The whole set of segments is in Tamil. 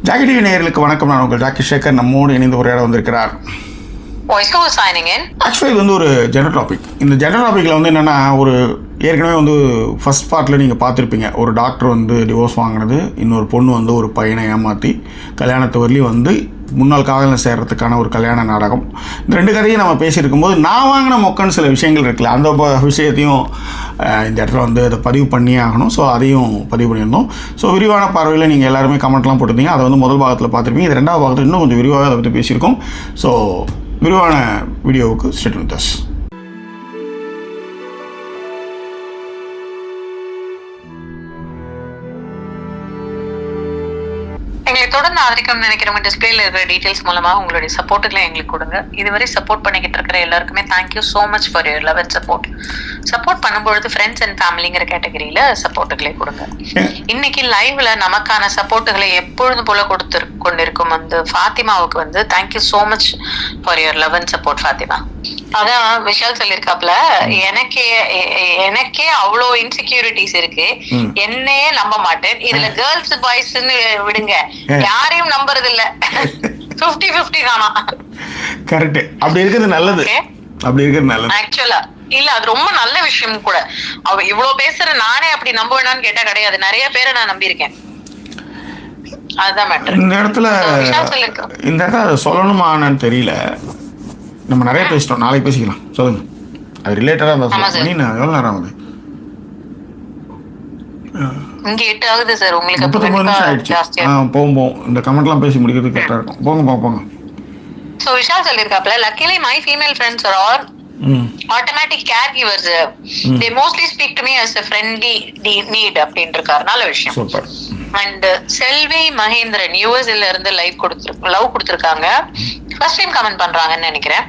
ஜாக்கி டிவி நேயர்களுக்கு வணக்கம். நான் உங்கள் ஜாக்கி சேகர். நம்மோடு இணைந்து உரையாட வந்திருக்கிறார். ஆக்சுவலி இது வந்து ஒரு ஜெனரல் டாபிக். இந்த ஜெனரல் டாப்பிக்கில் வந்து என்னென்னா, ஒரு ஏற்கனவே வந்து ஃபஸ்ட் பார்ட்டில் நீங்கள் பார்த்துருப்பீங்க. ஒரு டாக்டர் வந்து டிவோர்ஸ் வாங்கினது, இன்னொரு பொண்ணு வந்து ஒரு பையனை ஏமாற்றி கல்யாணத்தை வரலையும் வந்து முன்னாள் காதலில் சேர்கிறதுக்கான ஒரு கல்யாண நாடகம். இந்த ரெண்டு கதையும் நம்ம பேசியிருக்கும்போது நான் வாங்கின மொக்கன்னு சில விஷயங்கள் இருக்குல்ல, அந்த விஷயத்தையும் இந்த இடத்துல வந்து அதை பதிவு பண்ணியே ஆகணும். ஸோ அதையும் பதிவு பண்ணியிருந்தோம். ஸோ விரிவான பார்வையில் நீங்கள் எல்லாருமே கமெண்ட்லாம் போட்டிருந்தீங்க. அதை வந்து முதல் பாகத்தில் பார்த்துருப்பீங்க. இது ரெண்டாவது பாகத்தில் இன்னும் கொஞ்சம் விரிவாக அதை பற்றி பேசியிருக்கோம். ஸோ விரிவான வீடியோவுக்கு ஸ்டேட் வித் அஸ். எங்களை தொடர்ந்து ஆதரிக்கணும்னு நினைக்கிறவங்க டிஸ்பிளேல இருக்கிற டீடைல்ஸ் மூலமா உங்களுடைய சப்போர்ட்டுகளை எங்களுக்கு கொடுங்க. இதுவரை சப்போர்ட் பண்ணிக்கிட்டு இருக்கிற எல்லாருக்குமே thank you so much for your love and support. Support பண்ணும்பொழுது ஃப்ரெண்ட்ஸ் அண்ட் ஃபேமிலிங்கிற கேட்டகரியில சப்போர்ட்டுகளை கொடுங்க. இன்னைக்கு லைவ்ல நமக்கான சப்போர்ட்டுகளை எப்பொழுதும் போல கொண்டிருக்கும் வந்து ஃபாத்திமாவுக்கு வந்து thank you so much for your love and support Fatima. அதான் விஷால் சொல்லியிருக்காப்ல, எனக்கே அவ்வளோ இன்செக்யூரிட்டிஸ் இருக்கு, என்னையே நம்ப மாட்டேன். இதுல கேர்ள்ஸ் பாய்ஸ்ன்னு விடுங்க, யாரையும் நம்புறது இல்ல. 50-50 தானா? கரெக்ட். அப்படி இருக்கிறது நல்லது. அப்படி இருக்கிறது நல்லது ஆக்சுவலா. இல்ல, அது ரொம்ப நல்ல விஷயம் கூட. அவ இவ்வளவு பேசுற நானே அப்படி நம்புவேனான்னு கேட்டா கிடையாது. நிறைய பேரை நான் நம்பியிருக்கேன். அதுதான் மேட்டர். இந்த இடத்துல அதை சொல்லணுமான்னு தெரியல. நம்ம நிறைய பேசிட்டோம், நாளைக்கு பேசிக்கலாம். சொல்லுங்க, அது ரிலேட்டடா இருந்தா. எவ்வளவு நேரம் ஆகுது? இங்க 8 ஆகுது சார். உங்களுக்கு 39 நிமிஷம் ஆயிடுச்சு. போவோம். இந்த கமெண்ட்லாம் பேசி முடிக்கிறது கரெக்டா இருக்கும். போங்க. So Vishal சொல்லிருக்காப்ல, luckily my female friends are all automatic caregivers. They mostly speak to me as a friendly need அப்படின்ற இருக்காரு. நல்ல விஷயம். சூப்பர். அண்ட் செல்வி மகேந்திரன் யூஎஸ்ல இருந்து லவ் கொடுத்திருக்காங்க. ஃபர்ஸ்ட் டைம் கமெண்ட் பண்றாங்கன்னு நினைக்கிறேன்.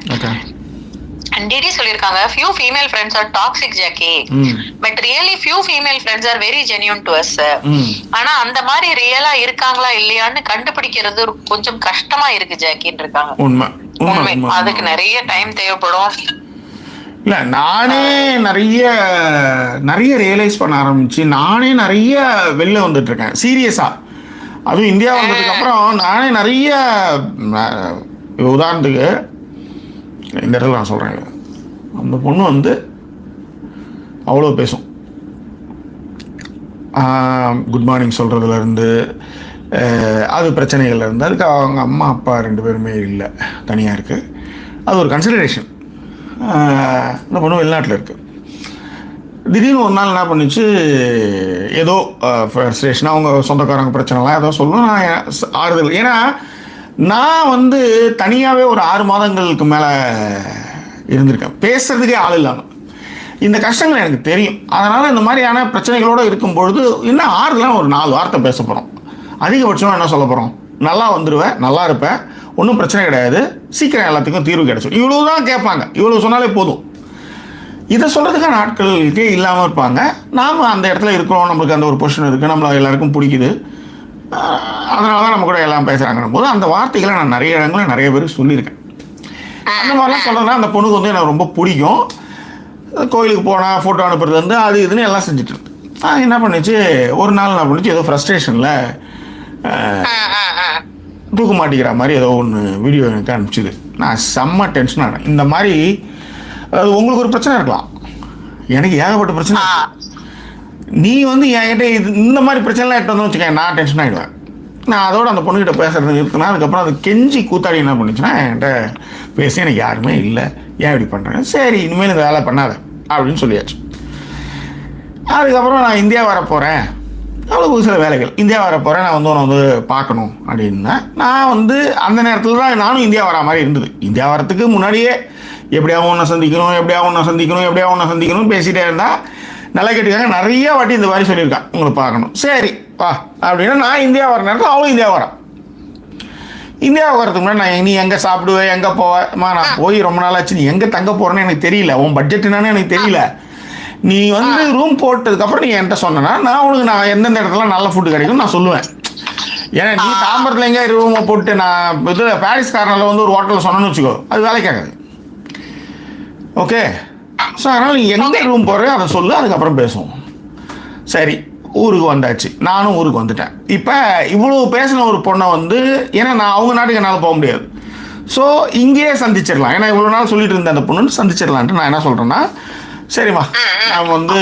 And Didi சொல்லிருக்காங்க, few female friends are toxic Jackie, but really few female friends are very genuine to us. ஆனா அந்த மாதிரி ரியலா இருக்காங்களா இல்லையான்னு கண்டுபிடிக்கிறது கொஞ்சம் கஷ்டமா இருக்கு ஜாக்கின்னு இருக்காங்க. உண்மை. அதுக்கு நிறைய டைம் தேவைப்படும். இல்லை, நானே நிறைய ரியலைஸ் பண்ண ஆரம்பிச்சு, நானே நிறைய வெளில வந்துட்டு இருக்கேன் சீரியஸாக. அதுவும் இந்தியா வந்ததுக்கு அப்புறம் நானே நிறைய, உதாரணத்துக்கு இந்த இடத்துல நான் சொல்கிறேன், அந்த பொண்ணு வந்து அவ்வளோ பேசும். குட் மார்னிங் சொல்கிறதுலேருந்து, அது பிரச்சனைகள்லேருந்து, அதுக்கு அவங்க அம்மா அப்பா 2 பேருமே இல்லை, தனியாக இருக்குது. அது ஒரு கன்சிடரேஷன். இந்த பொண்ணு வெளிநாட்டில் இருக்குது. திடீர்னு ஒரு நாள் என்ன பண்ணிச்சு, ஏதோ ஃப்ரஸ்ட்ரேஷனாக அவங்க சொந்தக்காரங்க பிரச்சனைலாம் ஏதோ சொல்லணும். நான் ஆறுதல், ஏன்னா நான் வந்து தனியாகவே ஒரு 6 மாதங்களுக்கு மேலே இருந்திருக்கேன், பேசுகிறதுக்கே ஆள் இல்லாமல். இந்த கஷ்டங்கள் எனக்கு தெரியும். அதனால் இந்த மாதிரியான பிரச்சனைகளோடு இருக்கும்பொழுது இன்னும் ஆறுதலாக ஒரு 4 வார்த்தை பேச போகிறோம். அதிகபட்சமாக என்ன சொல்ல போகிறோம், நல்லா வந்துடுவேன், நல்லா இருப்பேன், ஒன்றும் பிரச்சனை கிடையாது, சீக்கிரம் எல்லாத்துக்கும் தீர்வு கிடைச்சிடும், இவ்வளோ தான் கேட்பாங்க. இவ்வளோ சொன்னாலே போதும். இதை சொல்கிறதுக்கான ஆட்களுக்கே இல்லாமல் இருப்பாங்க. நாம் அந்த இடத்துல இருக்கிறோம், நம்மளுக்கு அந்த ஒரு பொசிஷன் இருக்குது, நம்மளை எல்லாருக்கும் பிடிக்குது, அதனால தான் நம்ம கூட எல்லாம் பேசுகிறாங்கன்னும் போது அந்த வார்த்தைகளை நான் நிறைய இடங்களில் நிறைய பேருக்கு சொல்லியிருக்கேன். அந்த மாதிரிலாம் சொல்கிறதுனா அந்த பொண்ணுக்கு வந்து எனக்கு ரொம்ப பிடிக்கும். கோயிலுக்கு போனால் ஃபோட்டோ அனுப்புறது வந்து அது இதுன்னு எல்லாம் செஞ்சுட்டு இருக்கு. என்ன பண்ணிச்சு, ஒரு நாள் என்ன பண்ணிச்சு, ஏதோ ஃப்ரஸ்ட்ரேஷனில் தூக்க மாட்டிக்கிற மாதிரி ஏதோ ஒன்று வீடியோ எனக்கு அனுப்பிச்சிது. நான் செம்ம டென்ஷன் ஆனேன். இந்த மாதிரி அது உங்களுக்கு ஒரு பிரச்சனை இருக்கலாம், எனக்கு ஏகப்பட்ட பிரச்சனை. நீ வந்து என்கிட்ட இந்த மாதிரி பிரச்சனைலாம் எடுத்து வந்து வச்சுக்கேன், நான் டென்ஷன் ஆகிடுவேன். நான் அதோட அந்த பொண்ணுக்கிட்ட பேசுறது நிறுத்தினா, அதுக்கப்புறம் அது கெஞ்சி கூத்தாடி என்ன பண்ணிச்சுன்னா, என்கிட்ட பேச எனக்கு யாருமே இல்லை, ஏன் இப்படி பண்ணுறேன், சரி இனிமேல் இந்த வேலை பண்ணாத அப்படின்னு சொல்லியாச்சு. அதுக்கப்புறம் நான் இந்தியா வர போகிறேன், அவ்வளோ சில வேலைகள், இந்தியா வர போகிறேன், நான் வந்து பார்க்கணும் அப்படின்னா, நான் வந்து அந்த நேரத்தில் தான் நானும் இந்தியா வரா மாதிரி இருந்தது. இந்தியா வரத்துக்கு முன்னாடியே எப்படியாவும் ஒன்று சந்திக்கணும் பேசிகிட்டே இருந்தால் நல்லா கேட்டுக்காங்க. நிறைய வாட்டி இந்த மாதிரி சொல்லியிருக்கான், உங்களை பார்க்கணும், சரி வா அப்படின்னா நான் இந்தியா வர நேரத்தில் அவளும் இந்தியா வரான். இந்தியா வரதுக்கு முன்னாடி நீ எங்கே சாப்பிடுவேன், எங்கே போவேம்மா, நான் போய் ரொம்ப நாள் ஆச்சு, நீ எங்கே தங்க போகிறேன்னு எனக்கு தெரியல, உன் பட்ஜெட் என்னன்னு எனக்கு தெரியல, நீ வந்து ரூம் போட்டதுக்கப்புறம் நீ என்கிட்ட சொன்னா நான் உனக்கு எந்தெந்த இடத்துல நல்ல ஃபுட்டு கிடைக்கும் நான் சொல்லுவேன். ஏன்னா நீ தாம்பரத்தில் எங்கே ரூமை போட்டு நான் இது பாரிஸ் கார்னரில் வந்து ஒரு ஹோட்டலில் சொன்னேன்னு வச்சுக்கோ, அது வேலைக்காகாது. ஓகே, ஸோ அதனால் நீ எங்கே ரூம் போடுறியோ அதை சொல்லு, அதுக்கப்புறம் பேசுவோம். சரி ஊருக்கு வந்தாச்சு, நானும் ஊருக்கு வந்துட்டேன். இப்போ இவ்வளோ பேசின ஒரு பொண்ணை வந்து, ஏன்னா நான் அவங்க நாட்டுக்கு என்னால் போக முடியாது, ஸோ இங்கேயே சந்திச்சிடலாம், ஏன்னா இவ்வளோ நாள் சொல்லிட்டு இருந்தேன் அந்த பொண்ணுன்னு சந்திச்சிடலான்ட்டு நான் என்ன சொல்கிறேன்னா, சரிம்மா நம்ம வந்து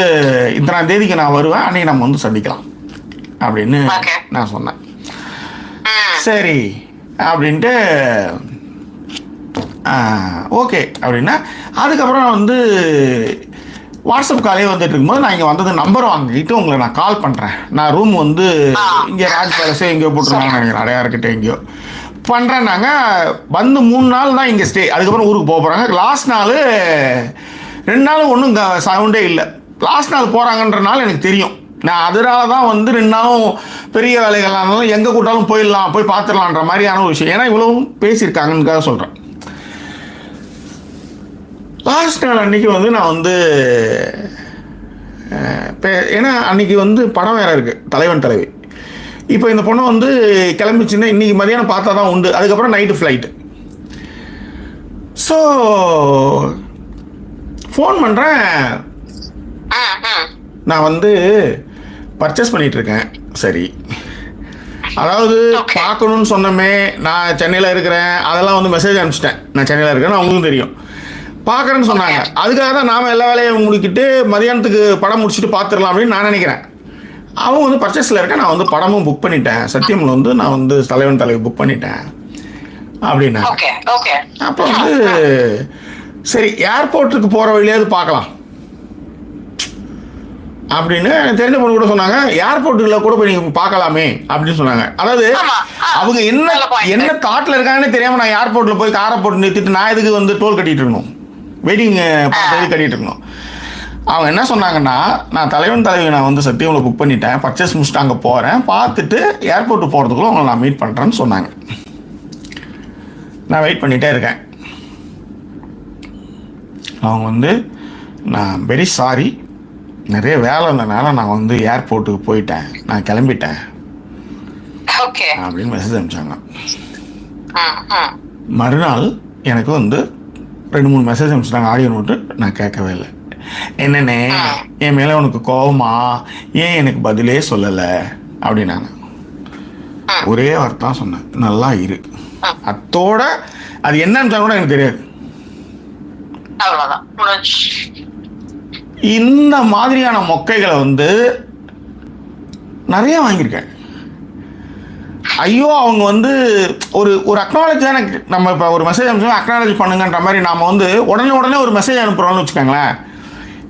இத்தனாம் தேதிக்கு நான் வருவேன், அன்றைக்கி நம்ம வந்து சந்திக்கலாம் அப்படின்னு நான் சொன்னேன். சரி அப்படின்ட்டு ஓகே அப்படின்னா, அதுக்கப்புறம் நான் வந்து வாட்ஸ்அப் காலே வந்துட்டு இருக்கும்போது நான் இங்கே வந்தது நம்பர் வாங்கிட்டு உங்களை நான் கால் பண்ணுறேன், நான் ரூம் வந்து இங்கே ராஜ் பேலஸே எங்கேயோ போட்டுருவாங்க நினைக்கிறேன், அடையாறுக்கிட்ட எங்கேயோ பண்ணுறேன்னாங்க. வந்து 3 நாள் தான் இங்கே ஸ்டே, அதுக்கப்புறம் ஊருக்கு போக போகிறாங்க. லாஸ்ட் நாள் 2 நாள் ஒன்றும் சவுண்டே இல்லை, லாஸ்ட் நாள் போகிறாங்கன்றனால எனக்கு தெரியும். நான் அதனால தான் வந்து 2 நாளும் பெரிய வேலைகள்னாலும் எங்கே கூட்டாலும் போயிடலாம், போய் பார்த்துடலான்ற மாதிரியான ஒரு விஷயம், ஏன்னா இவ்வளவும் பேசியிருக்காங்கன்னு சொல்கிறேன். லாஸ்ட் நாள் அன்றைக்கி வந்து நான் வந்து ஏன்னா அன்றைக்கி வந்து படம் வேறு இருக்குது, தலைவன் தலைவி. இப்போ இந்த பொண்ணை வந்து கிளம்பிச்சுன்னா இன்றைக்கி மதியானம் பார்த்தா தான் உண்டு, அதுக்கப்புறம் நைட்டு ஃப்ளைட்டு. ஸோ ஃபோன் பண்ணுறேன், நான் வந்து பர்ச்சேஸ் பண்ணிகிட்ருக்கேன். சரி, அதாவது பார்க்கணுன்னு சொன்னமே, நான் சென்னையில் இருக்கிறேன், அதெல்லாம் வந்து மெசேஜ் அனுப்பிச்சிட்டேன், நான் சென்னையில் இருக்கிறேன்னு அவங்களுக்கும் தெரியும். பார்க்குறேன்னு சொன்னாங்க, அதுக்காக தான் நாம் எல்லா வேலையும் முடிக்கிட்டு மதியானத்துக்கு படம் முடிச்சுட்டு பார்த்துடலாம் அப்படின்னு நான் நினைக்கிறேன். அவங்க வந்து பர்ச்சேஸில் இருக்கேன், நான் வந்து படமும் புக் பண்ணிட்டேன், சத்தியமில் வந்து நான் வந்து தலைவன் தலைவி புக் பண்ணிட்டேன் அப்படின்னா. அப்போ வந்து சரி ஏர்போர்ட்டுக்கு போகிற வழியாவது பார்க்கலாம் அப்படின்னு தெரிஞ்ச பொண்ணு கூட சொன்னாங்க. ஏர்போர்ட்டுல கூட போய் நீங்கள் பார்க்கலாமே அப்படின்னு சொன்னாங்க. அதாவது அவங்க என்ன தாட்டில் இருக்காங்கன்னு தெரியாமல் நான் ஏர்போர்ட்டில் போய் காரை போட்டு நிறுத்திட்டு நான் இதுக்கு வந்து டோல் கட்டிகிட்டு இருக்கணும், வெயிட்டிங் பார்த்து கட்டிகிட்டு இருக்கணும். அவங்க என்ன சொன்னாங்கன்னா, நான் தலைவன் தலைவி நான் வந்து சத்தியமில் புக் பண்ணிட்டேன், பர்ச்சேஸ் முடிச்சுட்டு அங்கே போகிறேன், பார்த்துட்டு ஏர்போர்ட்டு போகிறதுக்குள்ள உங்களை நான் மீட் பண்ணுறேன்னு சொன்னாங்க. நான் வெயிட் பண்ணிகிட்டே இருக்கேன். அவங்க வந்து நான் வெரி சாரி, நிறைய வேலை இருந்தனால நான் வந்து ஏர்போர்ட்டுக்கு போயிட்டேன், நான் கிளம்பிட்டேன் அப்படின்னு மெசேஜ் அனுப்பிச்சாங்க. மறுநாள் எனக்கு வந்து 2-3 மெசேஜ் அனுப்பிச்சிட்டாங்க, ஆடியோ நோட்டு. நான் கேட்கவே இல்லை. என்னென்ன என் மேலே உனக்கு கோவமா, ஏன் எனக்கு பதிலே சொல்லலை அப்படின்னாங்க. ஒரே வார்த்தை தான் சொன்னேன், நல்லா இரு. அத்தோட அது என்னன்னு கூட எனக்கு தெரியாது. இந்த மாதிரியான மொக்கைகளை வந்து நிறைய வாங்கியிருக்கேன். ஐயோ அவங்க வந்து ஒரு அக்னாலஜ் தானே, நம்ம இப்போ ஒரு மெசேஜ் அனுப்பிச்சோம் அக்னாலஜ் பண்ணுங்கன்ற மாதிரி நாம் வந்து உடனே ஒரு மெசேஜ் அனுப்புகிறோம்னு வச்சுக்கோங்களேன்,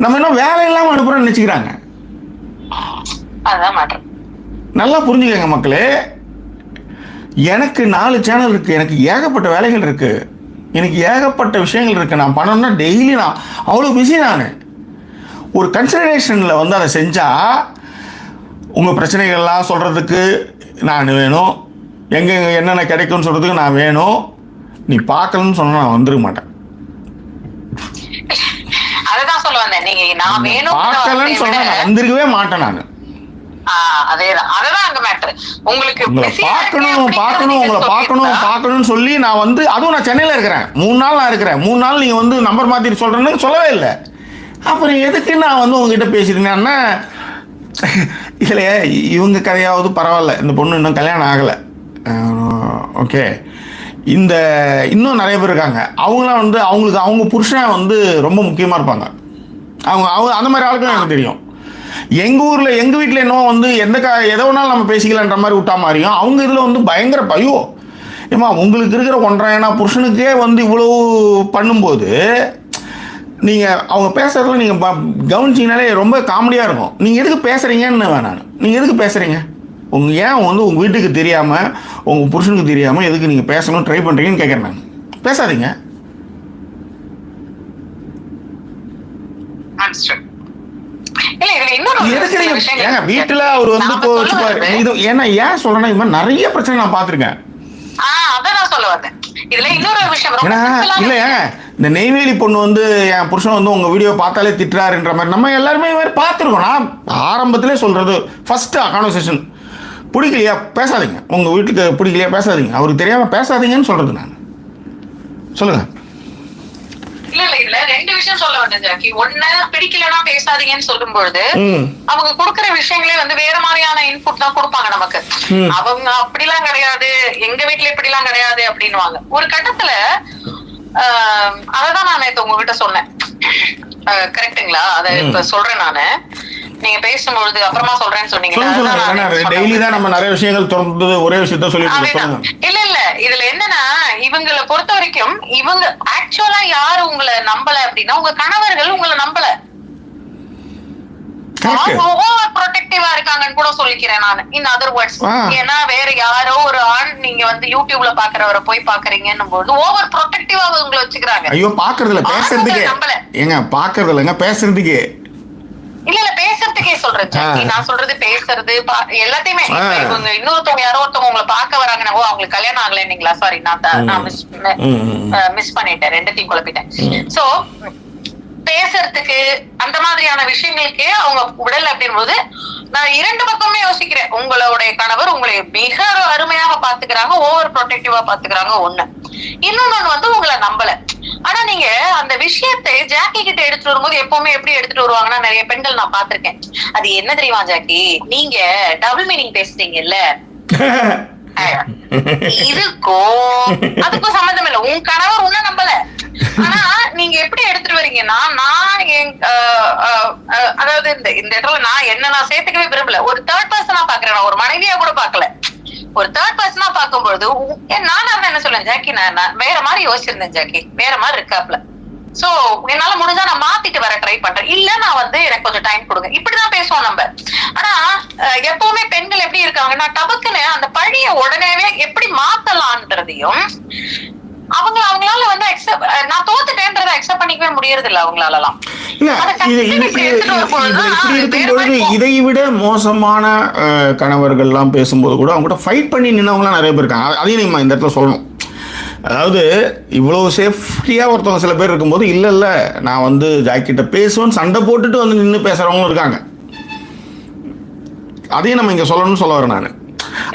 நம்ம இன்னும் வேலை இல்லாமல் அனுப்புகிறோம்னு நினச்சிக்கிறாங்க. நல்லா புரிஞ்சுக்கங்க மக்களே, எனக்கு 4 சேனல் இருக்குது, எனக்கு ஏகப்பட்ட வேலைகள் இருக்குது, எனக்கு ஏகப்பட்ட விஷயங்கள் இருக்குது, நான் பண்ணணும்னா டெய்லி நான் அவ்வளோ பிஸி. நான் ஒரு கன்சிடரேஷனில் வந்து அதை செஞ்சால் உங்கள் பிரச்சனைகள்லாம் சொல்கிறதுக்கு நான் வேணும், எங்கே என்னென்ன கிடைக்கும்னு சொல்கிறதுக்கு நான் வேணும். நீ பார்க்கலன்னு சொன்னால் நான் வந்துருக்க மாட்டேன். பார்க்கலன்னு சொன்னால் நான் வந்திருக்கவே மாட்டேன். நான் பார்க்கணும்னு சொல்லி நான் வந்து, அதுவும் நான் சென்னையில் இருக்கிறேன், 3 நாள் நான் இருக்கிறேன், 3 நாள் நீங்கள் வந்து நம்பர் மாற்றிட்டு சொல்கிறேன்னு சொல்லவே இல்லை. அப்புறம் எதுக்கு நான் வந்து உங்ககிட்ட பேசியிருந்தேன்னா, இதில் இவங்க கதையாவது பரவாயில்ல, இந்த பொண்ணு இன்னும் கல்யாணம் ஆகலை, ஓகே. இந்த இன்னும் நிறைய பேர் இருக்காங்க, அவங்களாம் வந்து அவங்களுக்கு அவங்க புருஷன் வந்து ரொம்ப முக்கியமாக இருப்பாங்க. அவங்க அந்த மாதிரி ஆளுக்கும் எனக்கு தெரியும். எங்கள் ஊரில் எங்கள் வீட்டில் என்னவோ வந்து எதை வேணாலும் நம்ம பேசிக்கலான்ற மாதிரி விட்டா மாதிரியும், அவங்க இதில் வந்து பயங்கர பயோ. ஏமா உங்களுக்கு இருக்கிற 1.5 புருஷனுக்கே வந்து இவ்வளோ பண்ணும்போது நீங்கள் அவங்க பேசுகிறதுல நீங்கள் கவனிச்சிங்கனாலே ரொம்ப காமெடியாக இருக்கும். நீங்கள் எதுக்கு பேசுகிறீங்கன்னு வேணாம், நீங்கள் எதுக்கு பேசுகிறீங்க, ஏன் வந்து உங்கள் வீட்டுக்கு தெரியாமல் உங்கள் புருஷனுக்கு தெரியாமல் எதுக்கு நீங்கள் பேசணும் ட்ரை பண்ணுறீங்கன்னு கேட்குறேன். நான் பேசாதீங்க. ஏங்க வீட்டில் அவர் வந்து இது ஏன்னா ஏன் சொல்கிறேன்னா, இது மாதிரி நிறைய பிரச்சனை நான் பார்த்துருக்கேன். இந்த நெய்வேலி பொண்ணு வந்து என் புருஷன் வந்து உங்க வீடியோ பார்த்தாலே திட்டுறாருன்ற மாதிரி நம்ம எல்லாருமே இது மாதிரி பார்த்துருக்கோம். நான் ஆரம்பத்திலே சொல்றது, ஃபர்ஸ்ட் கான்வர்சேஷன் பிடிக்கலையா பேசாதீங்க, உங்க வீட்டுக்கு பிடிக்கலையா பேசாதீங்க, அவருக்கு தெரியாம பேசாதீங்கன்னு சொல்றது. நான் சொல்லுங்க. இல்ல இதுல ரெண்டு விஷயம் சொல்ல வந்தேன் ஜாக்கி. ஒண்ணு, பிடிக்கலன்னா பேசாதீங்கன்னு சொல்லும் பொழுது அவங்க கொடுக்கற விஷயங்களே வந்து வேற மாதிரியான இன்புட் தான் கொடுப்பாங்க நமக்கு. அவங்க அப்படிலாம் கிடையாது, எங்க வீட்டுல இப்படிலாம் கிடையாது அப்படின்னுவாங்க. ஒரு கட்டத்துல அததான் நான் நேத்து உங்ககிட்ட சொன்னேன். கரெக்டுங்களா? அத இப்ப சொல்றேன் நானு. நீங்க பேசும்பொழுது அப்புறமா சொல்றேன்னு சொன்னீங்க. டெய்லி தான் நம்ம நிறைய விஷயங்கள் தொடர்ந்து ஒரே விஷயத்த சொல்லிட்டு. இல்ல இதுல என்னன்னா, இவங்களை பொறுத்த வரைக்கும் இவங்க ஆக்சுவலா யாரு உங்களை நம்பல அப்படின்னா, உங்க கணவர்கள் உங்களை நம்பல. ஓவர் ப்ரொடெக்டிவா இருக்காங்கன்னு கூட சொல்லிக்கிறேன் நான், இன் அதர் வேர்ட்ஸ். ஏன்னா வேற யாரோ ஒரு ஆண் நீங்க வந்து யூடியூப்ல பாக்குறவரை போய் பாக்குறீங்கன்னும் போது ஓவர் ப்ரொடெக்டிவா உங்களை வச்சுக்கிறாங்க. ஐயோ பாக்குறதுல பேசுறதுக்கு ஏங்க, பாக்குறதுலங்க பேசுறதுக்கு இல்ல பேசுறதுக்கே சொல்றேன் ஜாக்கி. நான் சொல்றது பேசுறது எல்லாத்தையுமே. இவங்க இன்னொருத்தவங்க யாரோ ஒருத்தவங்க உங்களை பாக்க வராங்கன்னா, ஓ அவங்களுக்கு கல்யாணம் ஆகலைன்னீங்களா, சாரி நான் மிஸ் பண்ணிட்டேன், ரெண்டுத்தையும் குழப்பிட்டேன். சோ பேசுறதுக்கு அந்த மாதிரியான விஷயங்களுக்கே அவங்க உடல் அப்படின் போது நான் இரண்டு பக்கமே யோசிக்கிறேன். உங்களுடைய கணவர் உங்களை மிக அருமையாக பாத்துக்கிறாங்க, ஓவர் ப்ரொடெக்டிவா பாத்துக்கிறாங்க ஒண்ணு. இன்னொன்னு வந்து உங்களை நம்பல. ஆனா நீங்க அந்த விஷயத்தை ஜாக்கி கிட்ட எடுத்துட்டு வரும்போது எப்பவுமே எப்படி எடுத்துட்டு வருவாங்கன்னா, நிறைய பெண்கள் நான் பாத்திருக்கேன். அது என்ன தெரியுமா ஜாக்கி, நீங்க டபுள் மீனிங் பேசுறீங்கல்ல, இதுக்கும் அதுக்கும் சம்மந்தம் இல்ல. உன் கணவர் உன்ன நம்பல, ஆனா நீங்க எப்படி எடுத்துட்டு வரீங்கன்னா, நான் அதாவது இந்த இடத்துல நான் என்ன நான் சேர்த்துக்கவே விரும்பல. ஒரு தேர்ட் பர்சனா பாக்குறேன், நான் ஒரு மனைவியா கூட பாக்கல. ஒரு தேர்ட் பர்சனா பாக்கும்பொழுது நானா என்ன சொல்லேன் ஜாக்கி, நான் வேற மாதிரி யோசிச்சிருந்தேன் ஜாக்கி, வேற மாதிரி இருக்காப்ல. சோ என்னால முடிஞ்சா நான் மாத்திட்டு வர ட்ரை பண்றேன், இல்ல நான் வந்து எனக்கு கொஞ்சம் டைம் கொடுங்க, இப்படிதான் பேசுவோம் நம்ம. ஆனா எப்பவுமே பெண்கள் எப்படி இருக்காங்கன்னா, டபக்குன்னு அந்த பழிய உடனேவே எப்படி மாத்தலான்றதையும் அவங்களால வந்து நான் தோத்துட்டேன்றதை அக்செப்ட் பண்ணிக்கவே முடியறது இல்ல அவங்களாலலாம். இதை விட மோசமான கணவர்கள்லாம் பேசும்போது கூட அவங்க கூட ஃபைட் பண்ணி நின்னவங்களாம் நிறைய பேர் இருக்காங்க. அதையும் நம்ம இந்த இடத்துல சொல்லணும். அதாவது இவ்வளவு சேஃப்டியாக ஒருத்தவங்க சில பேர் இருக்கும்போது இல்லை நான் வந்து ஜாக்கிட்ட பேசுவேன்னு சண்டை போட்டுட்டு வந்து நின்று பேசுறவங்களும் இருக்காங்க. அதையும் நம்ம இங்க சொல்லணும்னு சொல்ல வரேன் நான்.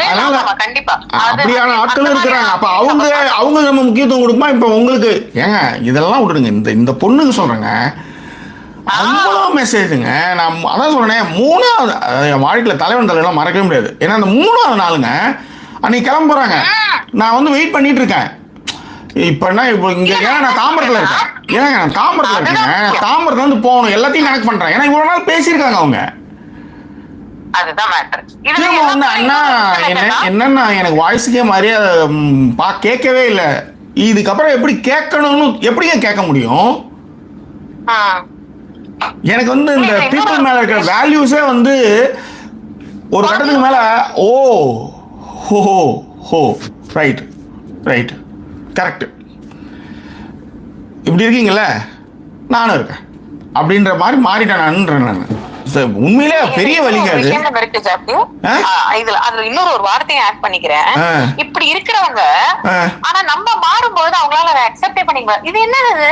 அதனால அப்படியான ஆட்களும் இருக்கிறாங்க. அப்ப அவங்க நம்ம முக்கியத்துவம் கொடுப்போம். இப்ப உங்களுக்கு ஏங்க இதெல்லாம் விட்டுடுங்க. இந்த பொண்ணுக்கு சொல்றேங்க, அவ்வளோ மெசேஜுங்க. நான் அதான் சொல்றேன், மூணாவது என் வாழ்க்கையில தலைவன் மறக்கவே முடியாது. ஏன்னா அந்த மூணாவது நாளுங்க அன்னைக்கு கிளம்ப போறாங்க, நான் வந்து வெயிட் பண்ணிட்டு இருக்கேன். இப்ப இங்க ஏன்னா நான் தாம்பரத்துல இருக்கேன், ஏங்க நான் தாம்பரத்துல இருக்கேங்க, தாம்பரத்துல வந்து போகணும், எல்லாத்தையும் கனெக்ட் பண்றேன். ஏன்னா இவ்வளவு நாள் பேசியிருக்காங்க அவங்க. என்னன்னா எனக்கு வாய்ஸுக்கே மாதிரியே கேட்கவே இல்லை. இதுக்கப்புறம் எப்படி கேட்கணும்னு எப்படிங்க கேட்க முடியும்? எனக்கு வந்து இந்த பீப்புள் மேல இருக்கிற வேல்யூஸே வந்து ஒரு கட்டத்துக்கு மேல ஓ ஹோ ஹோ ரைட் ரைட் கரெக்ட் இப்படி இருக்கீங்கல்ல, நானும் இருக்கேன் அப்படின்ற மாதிரி மாறிட்டேன் நான். உண்மையிலே பெரிய வலிங்க அது. இதுல அதுல இன்னொரு ஒரு வார்த்தையை ஆட் பண்ணிக்கிறேன். இப்படி இருக்கிறவங்க ஆனா நம்ம மாறும்போது அவங்களால அதை அக்செப்ட் பண்ணிக்க. இது என்னது,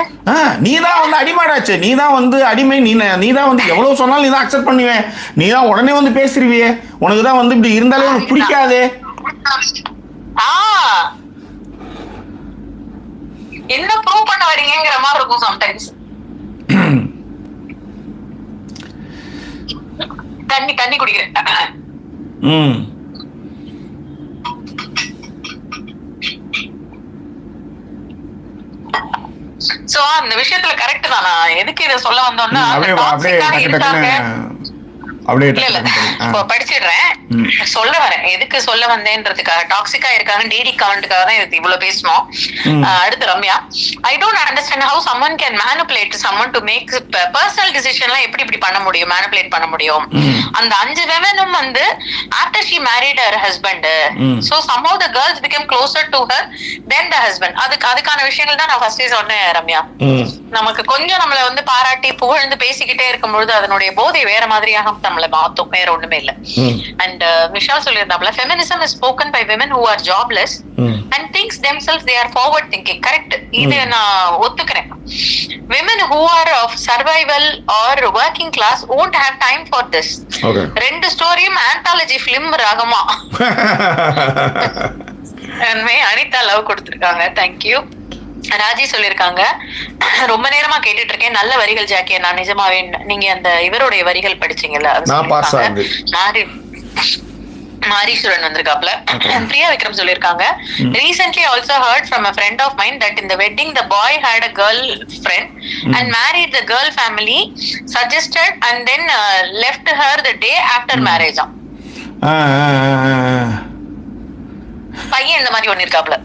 நீதான் வந்து அடிமாடாச்சு, நீதான் வந்து அடிமை, நீதான் வந்து எவ்வளவு சொன்னாலும் நீதான் அக்செப்ட் பண்ணுவேன், நீதான் உடனே வந்து பேசிருவியே, உனக்குதான் வந்து இப்படி இருந்தாலே உனக்கு பிடிக்காது. என்ன ப்ரூவ் பண்ண வரீங்கிற மாதிரி இருக்கும் சம்டைம்ஸ். தண்ணி குடிக்கிறேன். சோ அந்த விஷயத்துல கரெக்ட் தான். நான் எதுக்கு இதை சொல்ல வந்தோம்னா, படிச்சிடுறேன், சொல்ல வரேன் எதுக்கு சொல்ல வந்தேன்றதுக்காக. டாக்ஸிக்கா இருக்காங்க, டிடி கமெண்ட்டுக்காக தான் இது இவ்வளவு பேசணும். அடுத்து Ramya, I don't understand how someone can manipulate someone to make personal டிசிஷன்லாம் எப்படி பண்ண முடியும், மேனிபுலேட் பண்ண முடியும். அந்த 5 விமனும் வந்து after she married her husband, so somehow the girls became closer to her than the husband. அதுக்கான விஷயங்கள் தான் நான் ஃபர்ஸ்டே சொன்னேன் ரம்யா. நமக்கு கொஞ்சம் நம்மள வந்து பாராட்டி புகழ்ந்து பேசிக்கிட்டே இருக்கும்பொழுது அதனுடைய போதை வேற மாதிரியாக நம்மள மாத்தும், வேற ஒண்ணுமே இல்ல. அண்ட் விஷால் சொல்லியிருந்தாப்ல, feminism is spoken by women who are jobless and thinks themselves they are forward thinking. Correct, இது நான் ஒத்துக்கிறேன். women who are of survival or working class won't have time for this. ரெண்டு ஸ்டோரியும் ஆந்தாலஜி ஃபிலிம் ராகமா. அனிதா லவ் கொடுத்திருக்காங்க, தேங்க்யூ. ராஜி சொல்லியிருக்காங்க, ரொம்ப நேரமா கேட்டுட்டு இருக்கேன், நல்ல வரிகள் ஜாக்கி. நான் நிஜமாவே நீங்க அந்த இவருடைய வரிகள் படிச்சீங்கல்ல, மாரீஸ்வரன் வந்திருக்காப்ல. பிரியா விக்ரம் சொல்லிருக்காங்க, recently also heard from a friend of mine that in the wedding the boy had a girl friend and married the girl family suggested and then left her the day after marriage. பையன் இந்த மாதிரி ஒண்ணு இருக்காப்ல.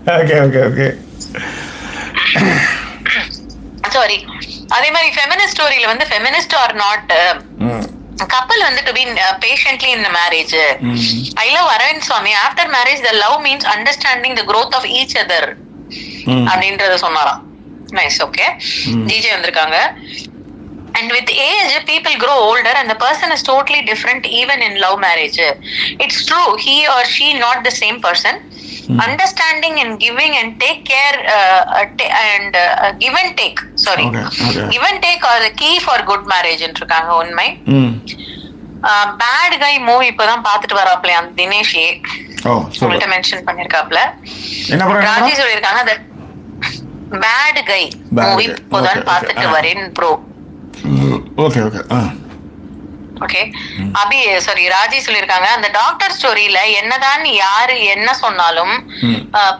சாரி, அதே மாதிரி ஃபெமினிஸ்ட் ஸ்டோரியில வந்து ஃபெமினிஸ்ட் ஆர் நாட் couple வந்து to be patiently in the marriage. I love Arvind Swami, after marriage the love means understanding the growth of each other அப்படின்றத சொன்னாராம். நைஸ். ஓகே, ஜிஜே வந்திருக்காங்க. And with age people grow older and the person is totally different even in love marriage. It's true, he or she not the same person. Understanding and giving and take care and give and take, sorry, give and take are the key for good marriage ன்றிருக்காங்க. உண்மை. பேட் கை மூவி இப்பதான் பாத்துட்டு வராப்ல அந்த தினேஷ் உங்கள்ட்ட மென்ஷன் பண்ணிருக்காப்ல. ராஜி சொல்லிருக்காங்க that பேட் கை மூவி இப்பதான் பாத்துட்டு வரேன் ப்ரோ. ஓகே ஓகே ஓகே, அபி சாரி ராஜி சொல்லிருக்காங்க, அந்த டாக்டர் ஸ்டோரியில என்னதான் யாரு என்ன சொன்னாலும்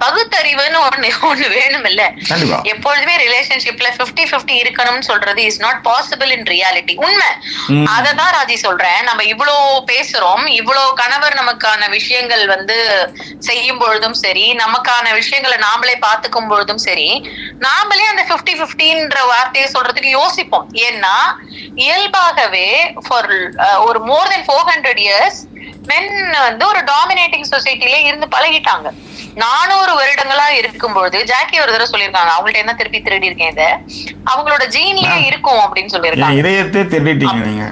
பகுத்தறிவுன்னு ஒண்ணு வேணும் இல்ல. எப்பொழுதுமே ரிலேஷன்ஷிப்ல 50-50 இருக்கணும்னு சொல்றது is not possible in reality. உண்மை. அததான் ராஜி சொல்றேன். நம்ம இவ்வளோ பேசுறோம், இவ்வளோ கணவர் நமக்கான விஷயங்கள் வந்து செய்யும் பொழுதும் சரி, நமக்கான விஷயங்களை நாமளே பாத்துக்கும் பொழுதும் சரி, நாமளே அந்த 50-50ன்ற வார்த்தையை சொல்றதுக்கு யோசிப்போம். ஏன்னா இயல்பாகவே ஃபார் ஒரு மோர் தென் 400 years மென் வந்து ஒரு டாமினேட்டிங் சொசைட்டில இருந்து பழகிட்டாங்க. 400 வருடங்களா இருக்கும்பொழுது ஜாக்கி ஒரு தடவை சொல்லியிருக்காங்க, அவங்கள்ட்ட என்ன திருடி இருக்கேன், இத அவங்களோட ஜீன்லயே இருக்கும் அப்படின்னு சொல்லியிருக்காங்க. இதயத்தை திருடிட்டீங்க நீங்க.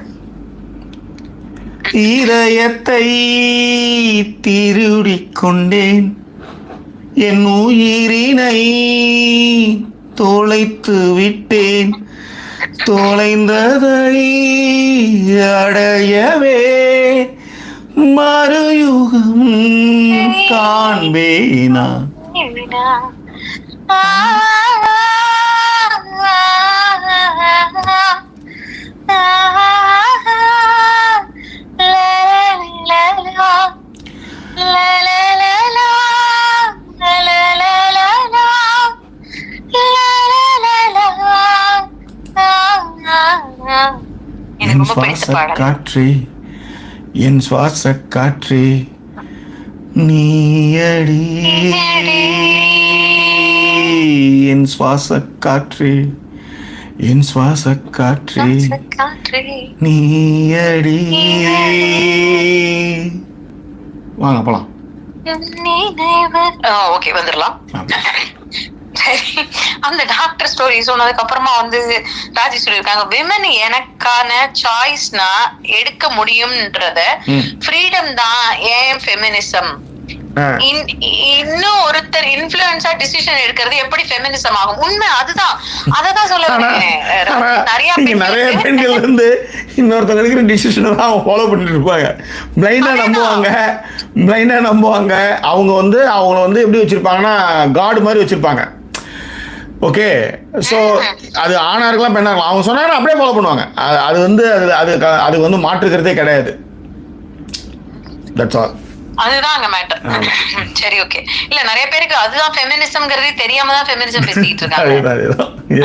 இதயத்தை திருடி கொண்டேன், என் உயிரினை தொலைத்து விட்டேன், தொலைந்ததை அடையவே மறுயுகம் காண்பேனா. என் சுவாச காற்றே, என் சுவாச காற்றே நீயடி, என் சுவாச காற்றே, என் சுவாச காற்றே நீயடி. வாங்க போலாம். ஓகே, வந்துடலாம். அந்த டாக்டர் ஸ்டோரி சொன்னதுக்கு அப்புறமா வந்து ராஜி சொல்லியிருக்காங்க, விமன் எனக்கான சாய்ஸ்னா எடுக்க முடியும்ன்றத ஃப்ரீடம் தான் ஏன் ஃபெமினிசம். இன்னும் ஒருத்தர் இன்ஃப்ளூயன்ஸா டிசிஷன் எடுக்கிறது எப்படி ஃபெமினிசம் ஆகும்? உண்மை அதுதான். அததான் சொல்ல நிறைய பெண்கள் வந்து இன்னொருத்தவங்களுக்கு டிசிஷனை தான் அவங்க ஃபாலோ பண்ணிட்டு இருப்பாங்க. பிளைண்டா நம்புவாங்க. அவங்க வந்து அவங்கள வந்து எப்படி வச்சிருப்பாங்கன்னா காட் மாதிரி வச்சிருப்பாங்க. ஓகே, ஸோ அது ஆணா இருக்கலாம் பெண்ணா இருக்கலாம், அவங்க சொன்னாங்கன்னா அப்படியே ஃபாலோ பண்ணுவாங்க. அது வந்து அது வந்து மாற்றுக்கிறதே கிடையாது. That's all. அதுதான் அங்க மேட்டர். சரி, ஓகே. இல்ல நிறைய பேருக்கு அதுதான் ஃபெமினிசம்ங்கிறதே தெரியாம தான் ஃபெமினிசம் பேசிட்டு இருக்காங்க.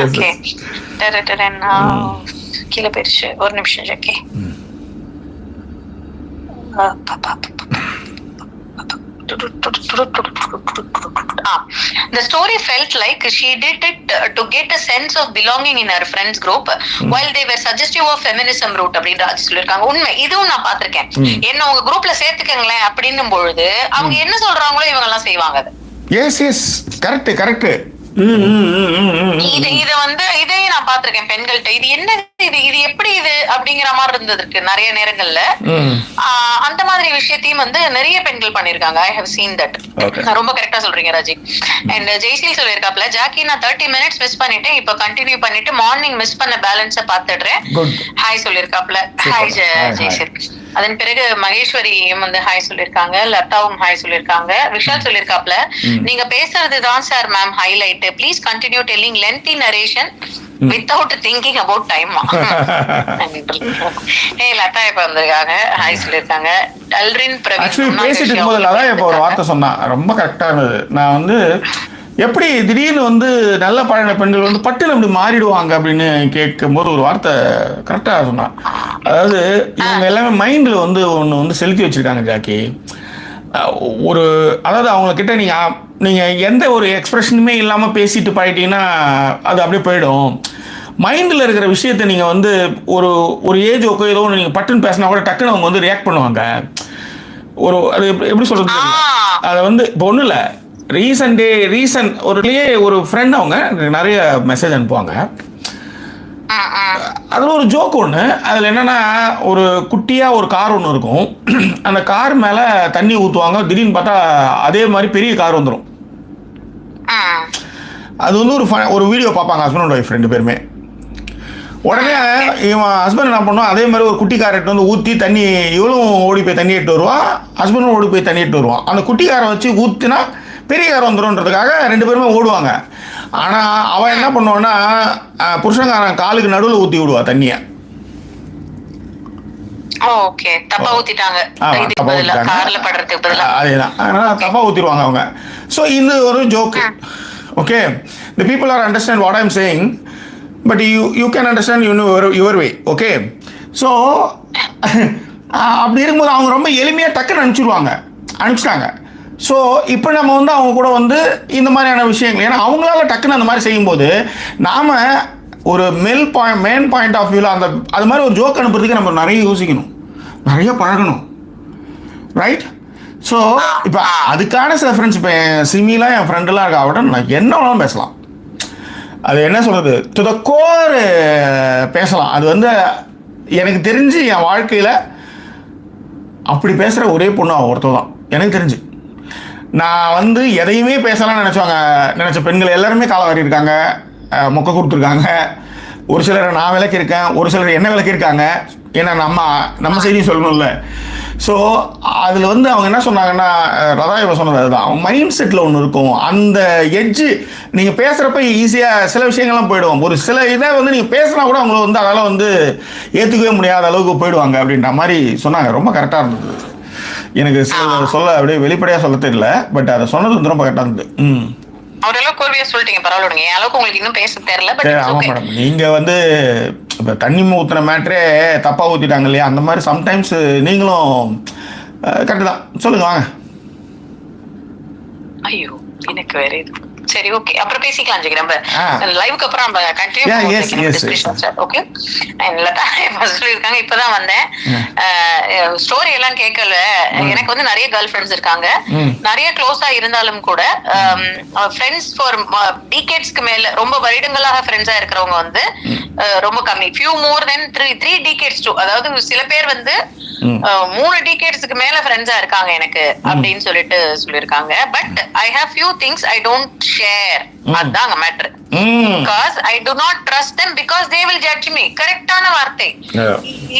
ஓகே, கீழே போயிடுச்சு. ஒரு நிமிஷம் Jackie. The story felt like she did it to get a sense of belonging in her friends group while they were suggestive of feminism route அப்படின்னு ராஜி சொல்லிருக்காங்க. உண்மை, இதுவும் நான் பாத்திருக்கேன். என்ன உங்க குரூப்ல சேர்த்துக்கங்களேன் அப்படின்னும் பொழுது அவங்க என்ன சொல்றாங்களோ இவங்க எல்லாம் செய்வாங்க. கரெக்ட். இத வந்து இதையும் நான் பாத்திருக்கேன் பெண்கள்ட்ட. இது என்ன, இது எப்படி இது அப்படிங்கிற மாதிரி இருந்ததுக்கு நிறைய நேரங்கள்ல அந்த மாதிரி விஷயத்தையும் வந்து நிறைய பெண்கள் பண்ணிருக்காங்க. I have seen that. ரொம்ப கரெக்டா சொல்றீங்க ராஜி. அண்ட் ஜெய்ஸ்ரீ சொல்லிருக்காப்ல, ஜாக்கி நான் 30 minutes மிஸ் பண்ணிட்டேன், இப்ப கண்டினியூ பண்ணிட்டு மார்னிங் மிஸ் பண்ண பேலன்ஸ பாத்துடுறேன். ஹாய் சொல்லிருக்காப்ல. ஹாய் ஜெய்ஸ்ரீ. அதன் பிறகு மகேஸ்வரியும் வந்து ஹாய் சொல்லிருக்காங்க, லதாவும் ஹாய் சொல்லிருக்காங்க, விஷால் சொல்லிருக்காப்ல நீங்க பேசுறதுதான் sir ma'am highlight, please continue telling lengthy narration without thinking about time. Latha இப்ப வந்திருக்காங்க, ஹாய் சொல்லிருக்காங்க. அல்ரின் பிரவீன் பேசிட்டு இருக்கும்போது லதா இப்ப ஒரு வார்த்தை சொன்னா ரொம்ப கரெக்டா இருந்தது. நான் வந்து எப்படி திடீர்னு வந்து நல்ல பழகின பெண்கள் வந்து பட்டுன்னு அப்படி மாறிடுவாங்க அப்படின்னு கேட்கும்போது ஒரு வார்த்தை கரெக்டாக சொன்னான். அதாவது இவங்க எல்லாமே மைண்டில் வந்து ஒன்று வந்து செலுத்தி வச்சுருக்காங்க ஜாக்கி. ஒரு அதாவது அவங்கக்கிட்ட நீங்கள் எந்த ஒரு எக்ஸ்ப்ரெஷனுமே இல்லாமல் பேசிட்டு பழகிட்டீங்கன்னா அது அப்படியே போயிடும். மைண்டில் இருக்கிற விஷயத்தை நீங்கள் வந்து ஒரு ஏஜ் ஓகே ஏதோ ஒன்று நீங்கள் பட்டுன்னு பேசினா கூட டக்குன்னு அவங்க வந்து ரியாக்ட் பண்ணுவாங்க. அது எப்படி சொல்கிறது, அதை வந்து இப்போ ஒன்றும் இல்லை ரீசன் ஒரு ஃப்ரெண்ட் அவங்க நிறைய மெசேஜ் அனுப்புவாங்க. அதில் ஒரு ஜோக் ஒன்று, அதில் என்னென்னா ஒரு குட்டியாக ஒரு கார் ஒன்று இருக்கும், அந்த கார் மேலே தண்ணி ஊற்றுவாங்க, திடீர்னு பார்த்தா அதே மாதிரி பெரிய கார் வந்துடும். அது வந்து ஒரு வீடியோ பார்ப்பாங்க ஹஸ்பண்ட் அண்ட் ஒய்ஃப் ரெண்டு பேருமே. உடனே இவன் ஹஸ்பண்ட் என்ன பண்ணுவான், அதே மாதிரி ஒரு குட்டி காரை எடுத்து வந்து ஊற்றி தண்ணி, இவளும் ஓடி போய் தண்ணி எடுத்து வருவான், ஹஸ்பண்டும் ஓடி போய் தண்ணி எடுத்து வருவான். அந்த குட்டி காரை வச்சு ஊற்றினா பெரிய கார் வந்துடும்ன்றதுக்காக ரெண்டு பேருமே ஓடுவாங்க. ஆனால் அவன் என்ன பண்ணுவான்னா புருஷன்காரன் காலுக்கு நடுவில் ஊற்றி விடுவா தண்ணியை. அதேதான், அதனால் தப்பாக ஊற்றிடுவாங்க அவங்க. ஸோ இது ஒரு joke. Okay, the people are understand what I am saying, but you can understand your way. Okay, so அப்படி இருக்கும்போது அவங்க ரொம்ப எளிமையாக டக்குன்னு அனுப்பிச்சிட்டாங்க. ஸோ இப்போ நம்ம வந்து அவங்க கூட வந்து இந்த மாதிரியான விஷயங்கள், ஏன்னா அவங்களால டக்குன்னு அந்த மாதிரி செய்யும்போது நாம் ஒரு மெயின் பாயிண்ட் ஆஃப் வியூவில் அது மாதிரி ஒரு ஜோக் அனுப்புறதுக்கு நம்ம நிறைய யோசிக்கணும், நிறைய பழகணும், ரைட்? ஸோ இப்போ அதுக்கான சில ஃப்ரெண்ட்ஸ், இப்போ சிமிலாம் என் ஃப்ரெண்டெல்லாம் இருக்கா, அவட நான் என்ன வேணாலும் பேசலாம். அது என்ன சொல்கிறது, டு த கோர் பேசலாம். அது வந்து எனக்கு தெரிஞ்சு என் வாழ்க்கையில் அப்படி பேசுகிற ஒரே பொண்ணு ஒருத்தர் தான் எனக்கு தெரிஞ்சு. நான் வந்து எதையுமே பேசலாம்னு நினச்ச பெண்கள் எல்லாருமே காலை வாரி இருக்காங்க, மொக்க கொடுத்துருக்காங்க. ஒரு சிலர் நான் விளக்கியிருக்கேன், ஒரு சிலர் என்ன விளக்கியிருக்காங்க. ஏன்னா நம்ம செய்தியும் சொல்லணும்ல. ஸோ அதில் வந்து அவங்க என்ன சொன்னாங்கன்னா, ரதா இப்போ சொன்னது அதுதான், அவங்க மைண்ட் செட்டில் ஒன்று இருக்கும். அந்த எட்ஜு நீங்கள் பேசுகிறப்ப ஈஸியாக சில விஷயங்கள்லாம் போயிடுவோம். ஒரு சில இதை வந்து நீங்கள் பேசினா கூட அவங்கள வந்து அதெல்லாம் வந்து ஏற்றுக்கவே முடியாத அளவுக்கு போயிடுவாங்க அப்படின்ற மாதிரி சொன்னாங்க. ரொம்ப கரெக்டாக இருந்தது. எனக்கு சொல்ல அப்படியே வெளிப்படையாக சொல்ல தெரியல, பட் அதை சொன்னது வந்து ரொம்ப கரெக்டாக இருந்தது. நீங்க வந்து இப்ப தண்ணி ஊத்துன மேட்ரே தப்பா ஊத்திட்டாங்க இல்லையா, அந்த மாதிரி சம்டைம்ஸ் நீங்களும் கரெக்ட் தான். சொல்லுங்க வாங்க. ஐயோ எனக்கு வேற இது. சரி ஓகே, அப்புறம் பேசிக்கலாம் ஜெகி, நம்ம லைவுக்கு அப்புறம் நம்ம continue discussion sir. Okay, Latha சொல்லிருக்காங்க இப்பதான் வந்தேன், ஸ்டோரி எல்லாம் கேட்கல. எனக்கு வந்து நிறைய கேர்ள் ஃப்ரெண்ட்ஸ் இருக்காங்க, நிறைய க்ளோஸா இருந்தாலும் கூட ஃப்ரெண்ட்ஸ் ஃபார் டிகேட்ஸ்க்கு மேல ரொம்ப வருடங்களாக ஃப்ரெண்ட்ஸா இருக்கிறவங்க வந்து ரொம்ப கம்மி. ஃபியூ மோர் தென் 3 decades டூ, அதாவது சில பேர் வந்து 3 decadesக்கு மேல ஃப்ரெண்ட்ஸா இருக்காங்க எனக்கு அப்படின்னு சொல்லிருக்காங்க. But I have few things I don't share. அதாங்க matter. Because I do not trust them because they will judge me. கரெக்டான வார்த்தை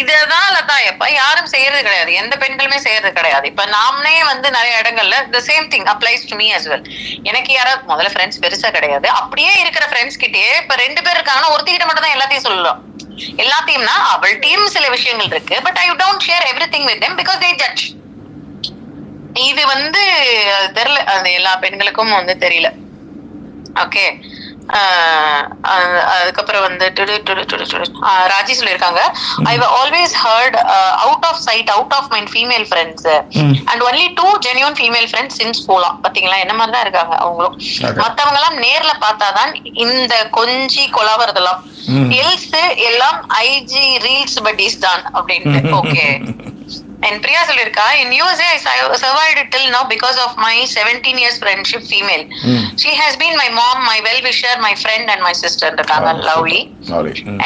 இதுதான். லதா எப்ப யாரும் செய்யறது கிடையாது, எந்த பெண்களுமே செய்யறது கிடையாது. இப்ப நாமனே வந்து நிறைய இடங்கள்ல the same thing applies to me as well. எனக்கு யாராவது முதல்ல ஃப்ரெண்ட்ஸ் பெருசா கிடையாது, அப்படியே இருக்கிற ஃப்ரெண்ட்ஸ் கிட்டே இப்ப 2 பேர் இருக்காங்கன்னா ஒருத்திக்கிட்ட மட்டும் தான் எல்லாத்தையும் சொல்லலாம். எல்லாத்தையும்னா அவள் டீம் சில விஷயங்கள் இருக்கு, but I don't share everything with them because they judge. இது வந்து தெரியல, அது எல்லா பெண்களுக்கும் வந்து தெரியல. ஓகே, அதுக்கப்புறம் வந்து ராஜி சொல்லிருக்காங்க, I always heard out of sight out of mind female friends and only 2 genuine female friends since போலாம். பாத்தீங்களா என்ன மாதிரி தான் இருக்காங்க அவங்களும். மத்தவங்க எல்லாம் நேர்ல பார்த்தாதான் இந்த கொஞ்சி கொலாவறதெல்லாம், எல்ஸ் எல்லாம் ஐஜி ரீல்ஸ் பட்டீஸ் தான் அப்படின்ட்டு. ஓகே, and Priya சொல்லிருக்கா, in USA I survived till now because of my 17 years friendship female. She has been my mom, my well wisher, my friend and my sister. இருக்காங்க லவ்லி.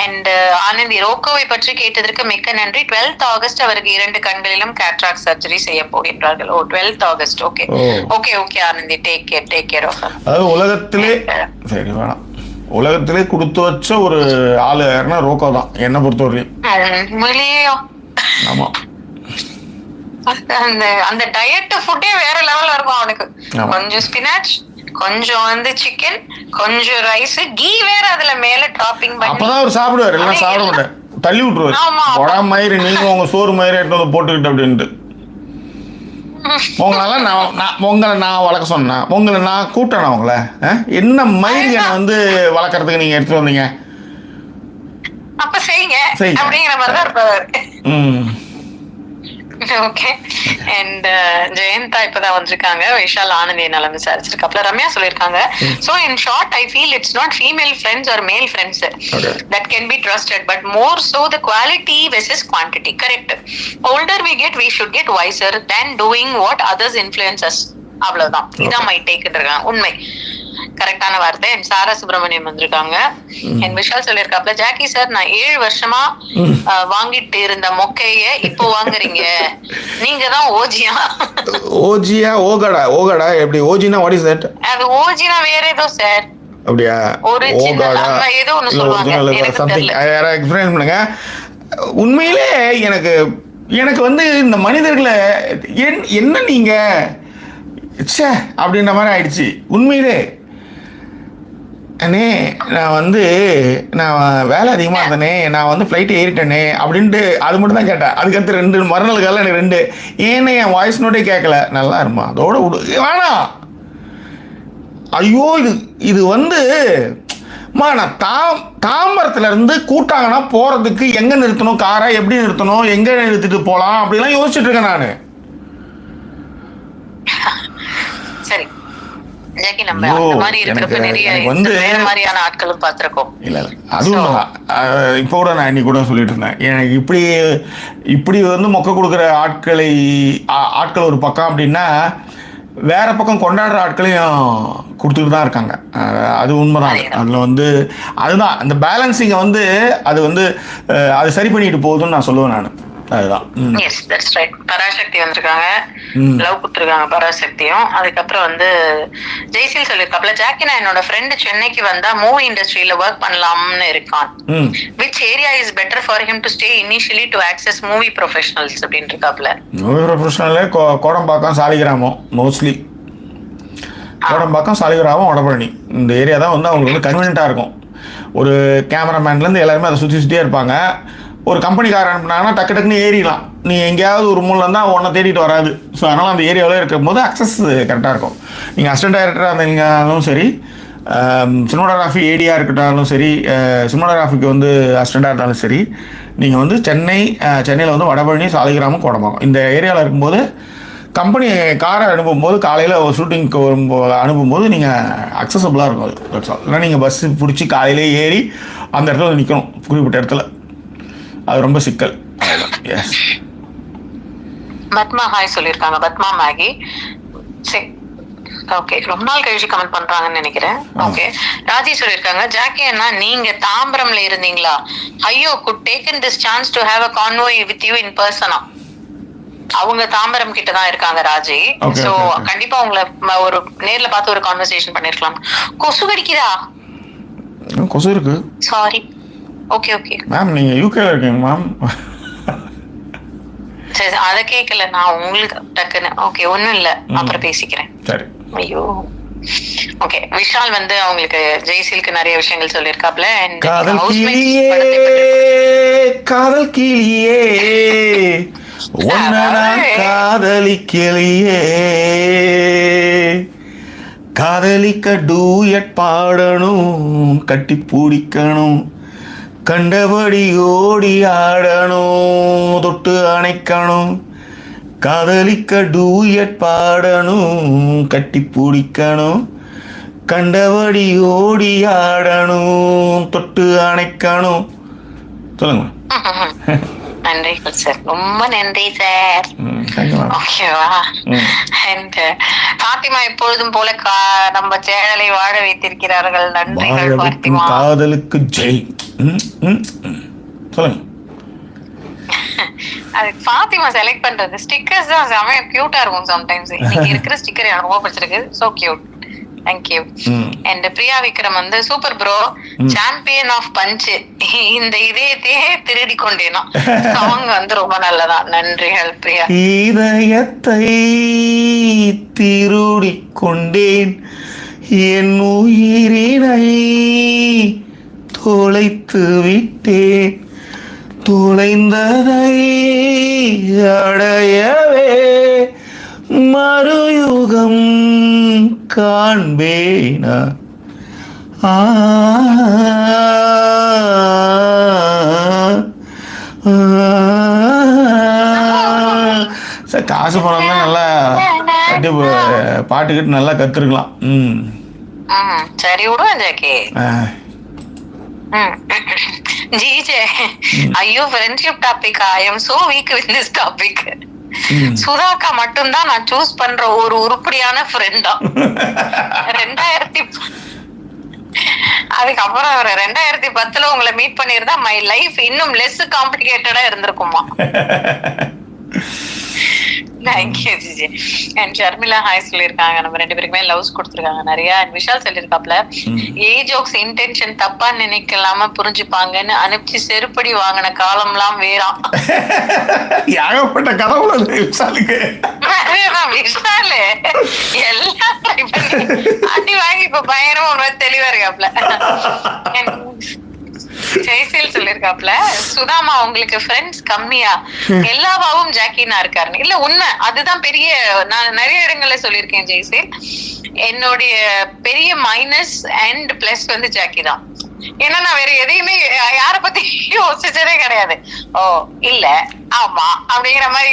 And ஆனந்தி ரோக்கோவை பற்றி கேட்டதற்கு மிக்க நன்றி. 12th August அவருக்கு 2 கண்களிலும் கேட்ராக்ட் சர்ஜரி செய்ய போகின்றார்கள். 12th August. Okay okay okay Anandhi, take care of. அது உலகத்திலே சரி வேணாம், உலகத்திலே கொடுத்து வச்ச ஒரு ஆளு யாருன்னா ரோக்கோ தான் என்ன பொறுத்தவரையும். வெளியே ஆமா, அந்த அந்த டயட் ஃபுட்டே வேற லெவல்ல இருக்கும் அவனுக்கு. கொஞ்சம் ஸ்பினாச், கொஞ்சம் வந்து சிக்கன், கொஞ்சம் ரைஸ், கீ வேற அதுல மேல டாப்பிங் பண்ணி அப்பதான் அவர் சாப்பிடுவாரு, எல்லாம் சாப்பிட மாட்டேன், தள்ளி விட்டுருவாரு. உடா மயிறு நீங்க உங்க சோறு மயிறு எடுத்து வந்து போட்டுக்கிட்டு அப்படின்ட்டு. உங்களை நான் வளர்க்க சொன்னேன், உங்களை நான் கூப்பிட்டேன். உங்களை என்ன மயிறு என்னை வந்து வளர்க்கறதுக்கு நீங்க எடுத்துட்டு வந்தீங்க? அப்ப செய்யுங்க அப்படிங்கிற மாதிரி தான் இருப்பாரு. ஓகே. அண்ட் ஜெயந்தா இப்பதான் வந்திருக்காங்க. விஷால் ஆனந்தி நலம் விசாரிச்சிருக்காப்ல. ரம்யா சொல்லிருக்காங்க, so in short I feel it's not female friends or male friends that can be trusted, but more so the quality versus quantity. Correct. Older we get, we should get wiser than doing what others influence us. அவ்வளவுதான். இதான் மை டேக் இருக்காங்க. உண்மை, கரெக்டான வார்த்தை. என் சாரா சுப்பிரமணியம் வந்திருக்காங்க. என் விஷால் சொல்லியிருக்காப்ல, ஜாக்கி சார் நான் 7 வருஷமா வாங்கிட்டு இருந்த மொக்கைய இப்போ வாங்குறீங்க, நீங்க தான் ஓஜியா. ஓஜியா? ஓகடா எப்படி? ஓஜினா வாட் இஸ் தட்? அது ஓஜினா வேற ஏதோ சார். அப்படியா? ஓகடா ஏதோ ஒன்னு சொல்லுவாங்க, சம்திங் எக்ஸ்பிளைன் பண்ணுங்க. உண்மையிலே எனக்கு வந்து இந்த மனிதர்களை என்ன நீங்க ச்சே அப்படின்ற மாதிரி ஆயிடுச்சு உண்மையிலே. அண்ணே நான் வேலை அதிகமாக இருந்தேனே, நான் வந்து ஃப்ளைட்டு ஏறிட்டேனே அப்படின்ட்டு அது மட்டும் தான் கேட்டேன். அதுக்கடுத்து 2 மறுநாள் காலையில் எனக்கு 2 ஏன்னே என் வாய்ஸ் நோட்டே கேட்கல. நல்லா இருமா அதோட விடு வேணாம். ஐயோ இது வந்து நான் தாம்பரத்துல இருந்து கூட்டாங்கன்னா போகிறதுக்கு எங்கே நிறுத்தணும், காரை எப்படி நிறுத்தணும், எங்கே நிறுத்திட்டு போகலாம் அப்படிலாம் யோசிச்சுட்டு இருக்கேன் நான். சரி ஜாக்கி, நம்ம அந்த மாதிரி இருக்கிறப்ப நிறைய வேற மாதிரியான ஆட்களும் பார்த்திருக்கோம். இல்ல அதுவும் இப்போ கூட நான் இன்னைக்கு கூட சொல்லிட்டு இருந்தேன், எனக்கு இப்படி வந்து மொக்க கொடுக்குற ஆட்கள் ஒரு பக்கம் அப்படின்னா, வேற பக்கம் கொண்டாடுற ஆட்களையும் கொடுத்துட்டு தான் இருக்காங்க. அது உண்மைதான். அதில் வந்து அதுதான் அந்த பேலன்சிங்கை வந்து அது சரி பண்ணிட்டு போகுதுன்னு நான் சொல்லுவேன் நான். அதுதான். Yes that's right. பராசக்தி வந்திருக்காங்க, லவ் கொடுத்துருக்காங்க பராசக்தியும். அதுக்கப்புறம் வந்து ஜெய்சீல் சொல்லியிருக்காப்ல, ஜாக்கி நான் என்னோட ஃப்ரெண்டு சென்னைக்கு வந்தா மூவி இண்டஸ்ட்ரியில ஒர்க் பண்ணலாம்னு இருக்கான். Which area is better for him to stay initially to access movie professionals அப்படின்னு இருக்காப்ல. மூவி ப்ரொஃபஷனலே கோடம்பாக்கம், சாலிகிராமம், மோஸ்ட்லி கோடம்பாக்கம், சாலிகிராமம், வடபழனி இந்த ஏரியா தான் வந்து அவங்களுக்கு வந்து கன்வீனியன்ட்டாக இருக்கும். ஒரு கேமராமேன்லேருந்து எல்லாருமே அதை சுற்றியே இருப்பாங்க. ஒரு கம்பெனிக்காரன் அனுப்புனாங்கன்னா டக்குன்னு ஏறிடலாம். நீ எங்கேயாவது ஒரு மூலம் இருந்தால் உன்னை தேடிட்டு வராது. ஸோ அதனால் அந்த ஏரியாவில் இருக்கும்போது அக்சஸ் கரெக்டாக இருக்கும். நீங்கள் அசிஸ்டன்ட் டைரக்டராக இருந்தீங்கனாலும் சரி, சினிமாட்டோகிராஃபி ஏடியாக இருக்கட்டாலும் சரி, சினிமாட்டோகிராஃபிக்கு வந்து அசிஸ்டண்டாக இருந்தாலும் சரி, நீங்கள் வந்து சென்னையில் வந்து வடபழனி, சாலிகிராமம், கோடம்பாக்கம் இந்த ஏரியாவில் இருக்கும்போது கம்பெனி காரை அனுப்பும்போது காலையில் ஒரு ஷூட்டிங்க்கு அனுப்பும்போது நீங்கள் அக்சசபிளாக இருக்கும். அது தட்ஸ் ஆல். இல்லைனா நீங்கள் பஸ்ஸு பிடிச்சி காலையிலே ஏறி அந்த இடத்துல நிற்கணும் குறிப்பிட்ட இடத்துல. அது ரொம்ப சிக்கல். பத்மா ஹாய் சொல்லியிருக்காங்க. பத்மா மேகி சரி ஓகே, ரொம்ப நாள் கழிச்சு கமெண்ட் பண்றாங்கன்னு நினைக்கிறேன். ஓகே, ராஜி சொல்லியிருக்காங்க, ஜாக்கி அண்ணா நீங்க தாம்பரம்ல இருந்தீங்களா? ஐயோ good taken this chance to have a convo with you in persona. அவங்க தாம்பரம் கிட்ட தான் இருக்காங்க ராஜி. சோ கண்டிப்பா உங்களை ஒரு நேர்ல பார்த்து ஒரு கான்வர்சேஷன் பண்ணிருக்கலாம். கொசு கடிக்குதா? கொசு இருக்கு. சாரி. ஓகே ஓகே மேம், நீங்க யூகேல இருக்கீங்க மேம். சரி, அத கேக்கல நான் உங்களுக்கு டக்குன்னு. ஓகே, ஒண்ணும் இல்ல, அப்புறம் பேசிக்கிறேன். சரி. ஐயோ ஓகே. விஷால் வந்து அவங்களுக்கு ஜெய்சீலுக்கு நிறைய விஷயங்கள் சொல்லியிருக்காப்ல. காதல் கிளியே காதலிக்கலையே, காதலிக்க டூயட் பாடணும், கட்டி பிடிக்கணும், கண்டபடி ஓடி ஆடணும், தொட்டு அணைக்கணும், காதலிக்க டூயட் பாடணும், கட்டி பிடிக்கணும், கண்டபடி ஓடி ஆடணும், தொட்டு அணைக்கணும். சொல்லுங்க. நன்றி சார், ரொம்ப நன்றி சார். ஓகேவா? அண்ட் பாத்திமா எப்பொழுதும் போல நம்ம சேனலை வாழ வைத்திருக்கிறார்கள். நன்றிகள் பாத்திமா. காதலுக்கு ஜெய். சொல்லுங்க. அது பாத்திமா செலக்ட் பண்றது ஸ்டிக்கர்ஸ் தான் செமையா கியூட்டா இருக்கும். சம்டைம்ஸ் இன்னைக்கு இருக்கிற ஸ்டிக்கர் எனக்கு ரொம்ப பிடிச்சிருக்கு. So cute. Thank you. And Priya Vikram வந்து super bro, champion of punch, இந்த இதயத்தையே திருடி கொண்டேனா சாங் வந்து ரொம்ப நல்லதான். நன்றிகள் பிரியா. இதயத்தை திருடி கொண்டேன், என் உயிரினை தொலைத்து விட்டேன், தொலைந்ததை அடையவே மறுயுகம் காண்பேனா. சார் காசு பணம் தான் நல்லா கட்டி பாட்டுக்கிட்டு நல்லா கத்துருக்கலாம். சரி விடுவேன் ஜாக்கி. ஜிஜே, ஐயோ friendship topic, I am so weak with this topic. சுதாக்கா மட்டும்தான் நான் சூஸ் பண்ற ஒரு உருப்படியான ஃப்ரெண்டா. 2010 அதுக்கப்புறம் 2010 உங்களை மீட் பண்ணிருந்தா மை லைஃப் இன்னும் லெஸ் காம்ப்ளிகேட்டடா இருந்திருக்குமா. Thank you GG. And Sharmila hi சொல்லியிருக்காங்க. நம்ம 2 பேருக்குமே லவ்ஸ் கொடுத்துருக்காங்க நிறைய. அண்ட் விஷால் சொல்லியிருக்காப்ல, ஜோக்ஸ் இன்டென்ஷன் தப்பா நினைக்கலாம புரிஞ்சுப்பாங்கன்னு அனுப்பிச்சு செருப்படி வாங்கின காலம்லாம் வேறாம். ஏகப்பட்ட கடவுள் விஷாலுக்கு. விஷாலு எல்லாம் ட்ரை பண்ணி அடி வாங்கி இப்ப பயங்கரமா ஒரு தெளிவா இருக்காப்ல. ஜெய்சீல் சொல்லிருக்காப்ல, சுதாமா உங்களுக்கு ஃப்ரெண்ட்ஸ் கம்மியா, எல்லாவும் ஜாக்கினா இருக்காருன்னு. இல்ல உண்மை அதுதான். பெரிய நான் நிறைய இடங்கள்ல சொல்லியிருக்கேன் ஜெய்சீல், என்னுடைய பெரிய மைனஸ் அண்ட் பிளஸ் வந்து ஜாக்கி தான். ஏன்னா நான் வேற எதையுமே யார பத்தி யோசிச்சதே கிடையாது. ஓ இல்ல ஆமா அப்படிங்கிற மாதிரி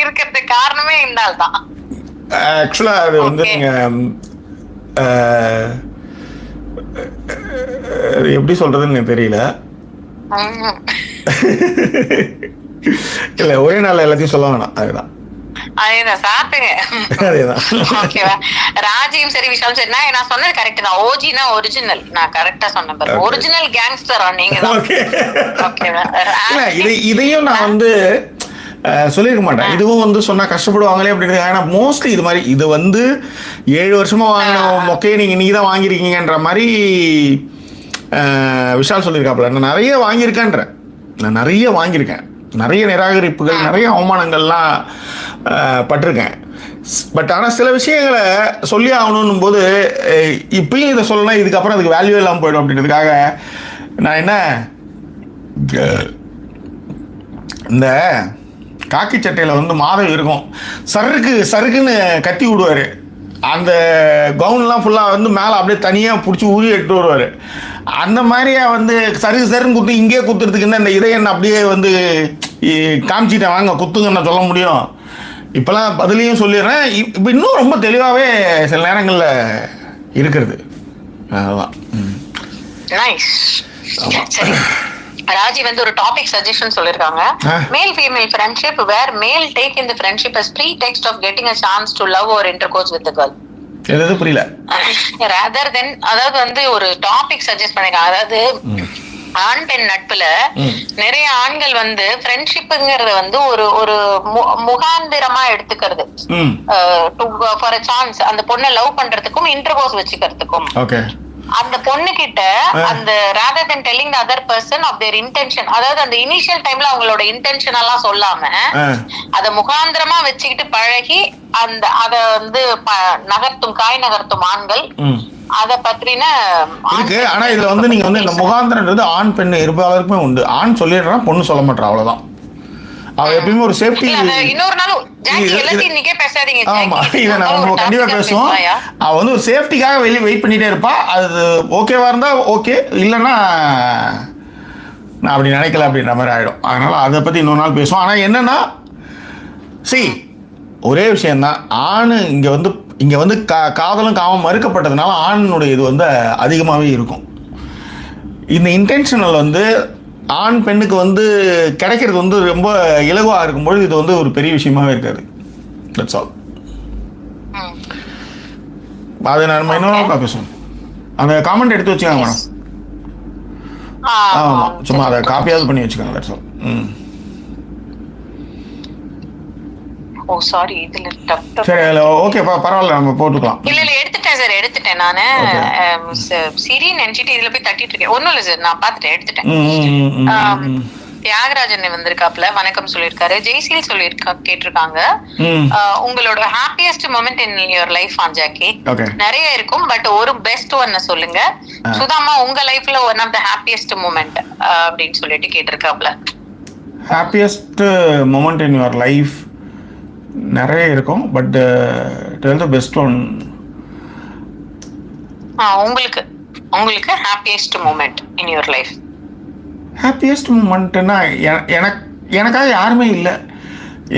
இருக்கிறதுக்கு காரணமே இந்த ஆள் தான். ஆக்சுவலா அது வந்து நீங்க எப்படி சொல்றதுன்னு எனக்கு தெரியல. இல்ல ஒரே நாள் எல்லாத்தையும் சொல்ல வேணாம். அதுதான் சாப்பிட்டுங்க. ராஜியும் சரி விஷாலும் சரி, நான் சொன்னது கரெக்ட் தான். ஓஜினா ஒரிஜினல், நான் கரெக்டா சொன்னேன். ஒரிஜினல் கேங்ஸ்டரா நீங்க தான். இதையும் நான் வந்து சொல்லியிருக்க மாட்டேன். இதுவும் வந்து சொன்னா கஷ்டப்படுவாங்களே அப்படின்னு. ஏன்னா மோஸ்ட்லி இது மாதிரி இது வந்து 7 வருஷமா வாங்கின மொக்கையை நீங்க இன்னைக்கு தான் வாங்கியிருக்கீங்கன்ற மாதிரி விஷால் சொல்லியிருக்காப்புல. நான் நிறைய வாங்கியிருக்கேன்றேன், நான் நிறைய வாங்கியிருக்கேன், நிறைய நிராகரிப்புகள், நிறைய அவமானங்கள்லாம் பட்டிருக்கேன். பட் ஆனால் சில விஷயங்களை சொல்லி ஆகணும் போது இப்பயும் இதை சொல்லலாம், இதுக்கப்புறம் அதுக்கு வேல்யூ இல்லாமல் போயிடும் அப்படின்றதுக்காக நான் என்ன இந்த காக்கி சட்டையில் வந்து மாதம் இருக்கும், சருக்குன்னு கத்தி விடுவார். அந்த கவுன்லாம் ஃபுல்லாக வந்து மேலே அப்படியே தனியாக பிடிச்சி உரி எடுத்து வருவார். அந்த மாதிரியா வந்து சருன்னு குத்து இங்கே குத்துறதுக்குன்னு இந்த இதை என்ன அப்படியே வந்து காமிச்சிட்டேன் வாங்க குத்துங்கன்னு சொல்ல முடியும். இப்போலாம் பதிலையும் சொல்லிடுறேன். இப்போ இன்னும் ரொம்ப தெளிவாகவே சில நேரங்களில் இருக்கிறது. அதுதான். ராஜி வந்து ஒரு டாபிக் சஜஷன் சொல்லிருக்காங்க. மேல் ஃபீமேல் ஃப்ரெண்ட்ஷிப் வேர் மேல் take in the friendship as pretext of getting a chance to love or intercourse with the girl. எது புரியல? rather than, அதாவது வந்து ஒரு டாபிக் சஜஸ்ட் பண்ணிருக்காங்க. அதாவது ஆண் பெண் நட்புல நிறைய ஆண்கள் வந்து ஃப்ரெண்ட்ஷிப்ங்கிறத வந்து ஒரு முகாந்திரமா எடுத்துக்கிறது, ஃபார் a சான்ஸ் அந்த பொண்ணை லவ் பண்றதுக்கும் இன்டர்கோர்ஸ் வச்சுக்கிறதுக்கும். அந்த பொண்ணு கிட்ட அந்த rather than telling the other person of their intention, அதாவது அந்த இனிஷியல் டைம்ல அவங்களோட இன்டென்ஷன் எல்லாம் சொல்லாம அத முகாந்திரமா வச்சுக்கிட்டு பழகி அத வந்து காய் நகர்த்தும் ஆண்கள் அத பத்தின இருக்கு. ஆனா இதுல வந்து நீங்க வந்து இந்த முகாந்திரன்றது ஆண் பெண் இருப்பாளருக்குமே உண்டு. ஆண் சொல்லிடுறான், பொண்ணு சொல்ல மாட்டா, அவ்வளவுதான். அவ எப்பயுமே ஒரு சேஃப்டி. இன்னொரு நாள் கண்டிப்பா பேசுவோம். அவ வந்து ஒரு சேஃப்டிக்காக வெளியே வெயிட் பண்ணிட்டே இருப்பா. அது ஓகேவா இருந்தா ஓகே, இல்லைன்னா நான் அப்படி நினைக்கல அப்படின்ற மாதிரி ஆயிடும். அதனால அதை பத்தி இன்னொரு நாள் பேசுவோம். ஆனா என்னன்னா ஒரே விஷயம்தான், ஆண் இங்க வந்து காதலும் காமம் மறுக்கப்பட்டதுனால ஆணுடைய இது வந்து அதிகமாகவே இருக்கும். இந்த இன்டென்ஷனல் வந்து ஆண் பெண்ணுக்கு வந்து கிடைக்கிறது வந்து ரொம்ப இலகுவாக இருக்கும்போது இது வந்து ஒரு பெரிய விஷயமாவே இருக்காது. That's all. அது நம்ம இன்னொரு பேசுவோம். அந்த காமெண்ட் எடுத்து வச்சுக்காங்க மேடம். ஆமாம், சும்மா அதை காப்பியாவது பண்ணி வச்சுக்காங்க. That's all. ஓ சாரி, இதுல சரி ஓகே பரவாயில்ல, நம்ம போட்டுக்கலாம். இல்ல எடுத்துட்டேன் சார் எடுத்துட்டேன் நானு. சிரி நினைச்சிட்டு இதுல போய் தட்டிட்டு இருக்கேன். ஒண்ணும் இல்ல சார், நான் பாத்துட்டேன், எடுத்துட்டேன். தியாகராஜன் வந்திருக்காப்ல, வணக்கம் சொல்லியிருக்காரு. ஜெய்சீல் கேட்டிருக்காங்க, உங்களோட happiest moment in your life on Jackie. நிறைய இருக்கும், பட் ஒரு பெஸ்ட் ஒன்னு சொல்லுங்க. சுதாமா, உங்க லைஃப்ல one of the happiest moment அப்படின்னு சொல்லிட்டு கேட்டிருக்காப்ல. Happiest moment in your life நிறைய இருக்கும், but tell the best one. உங்களுக்கு happiest moment in your life. ஹாப்பியஸ்ட் மூமெண்ட்டுன்னா எனக்காக யாருமே இல்லை,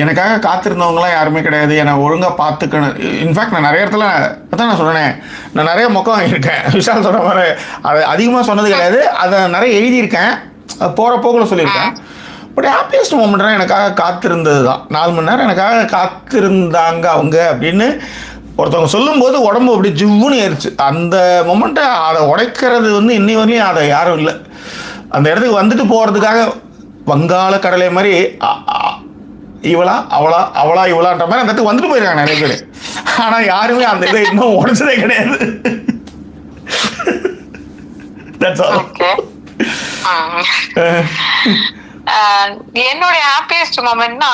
எனக்காக காத்திருந்தவங்களாம் யாருமே கிடையாது. என்னை ஒழுங்காக பார்த்துக்கணும். இன்ஃபேக்ட் நான் நிறைய இடத்துல அதான் நான் சொன்னேன், நான் நிறைய மொக்கம் வாங்கியிருக்கேன். விஷால் சொல்கிற மாதிரி அதை அதிகமாக சொன்னது கிடையாது, அதை நிறைய எழுதியிருக்கேன், போகிற போக்கில் சொல்லியிருக்கேன். பட் ஹாப்பியஸ்ட் மூமெண்ட்னா எனக்காக காத்திருந்தது தான். 4 மணி நேரம் எனக்காக காத்திருந்தாங்க அவங்க அப்படின்னு ஒருத்தவங்க சொல்லும்போது உடம்பு அப்படி ஜிவ்வுன்னு ஏறிச்சு. அந்த மொமெண்ட்டை அதை உடைக்கிறது இன்னி வரலையும் அதை யாரும் இல்லை. அந்த இடத்துக்கு வந்துட்டு போகிறதுக்காக வங்காள கடலை மாதிரி இவளா அவளா அவளா இவளான்ற மாதிரி அந்த இடத்துக்கு வந்துட்டு போயிருக்காங்க நிறைய பேர். ஆனால் யாருமே அந்த இதை இன்னும் உடைச்சதே கிடையாது. என்னுடைய ஹாப்பியஸ்ட் மொமெண்ட்னா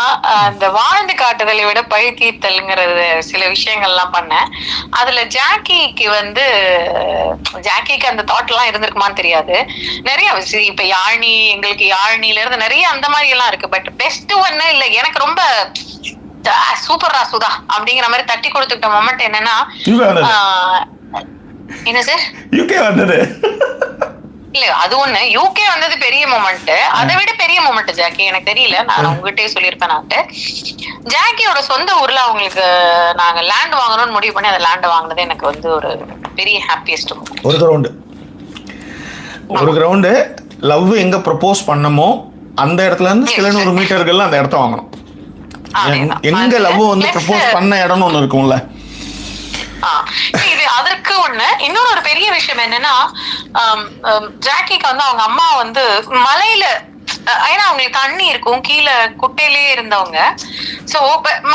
அந்த வாழ்ந்து காட்டுதலை விட பழி தீர்த்தல்ங்கிறது சில விஷயங்கள்லாம் பண்ணேன். அதுல ஜாக்கிக்கு அந்த தாட் எல்லாம் இருந்திருக்குமான்னு தெரியாது. நிறைய இப்ப எங்களுக்கு யாழ்னில இருந்து நிறைய அந்த மாதிரி எல்லாம் இருக்கு. பட் பெஸ்ட் ஒன்னு இல்ல, எனக்கு ரொம்ப சூப்பரா சுதா அப்படிங்கிற மாதிரி தட்டி கொடுத்துக்கிட்ட மொமெண்ட் என்னன்னா, என்ன சார் யூகே வந்தது இல்ல, அது ஒண்ணு. யூகே வந்தது பெரிய மொமெண்ட். அதை விட பெரிய மொமெண்ட் ஜாக்கி எனக்கு தெரியல, நான் உங்ககிட்டயே சொல்லியிருப்பேன். ஜாக்கியோட சொந்த ஊர்ல அவங்களுக்கு நாங்க லேண்ட் வாங்கணும்னு முடிவு பண்ணி அந்த லேண்ட் வாங்கினது எனக்கு ஒரு பெரிய ஹாப்பியஸ்ட். ஒரு கிரவுண்டு லவ் எங்க ப்ரப்போஸ் பண்ணமோ அந்த இடத்துல இருந்து சில 100 மீட்டர்கள் அந்த இடத்த வாங்கணும். எங்க லவ் ப்ரப்போஸ் பண்ண இடம்னு ஒண்ணு இருக்கும்ல, இது அதற்கு ஒண்ணு. இன்னொரு ஒரு பெரிய விஷயம் என்னன்னா, ஜாக்கிக்கு அவங்க அம்மா மலையில, ஏன்னா அவங்களுக்கு தண்ணி இருக்கும், கீழே குட்டையிலேயே இருந்தவங்க. சோ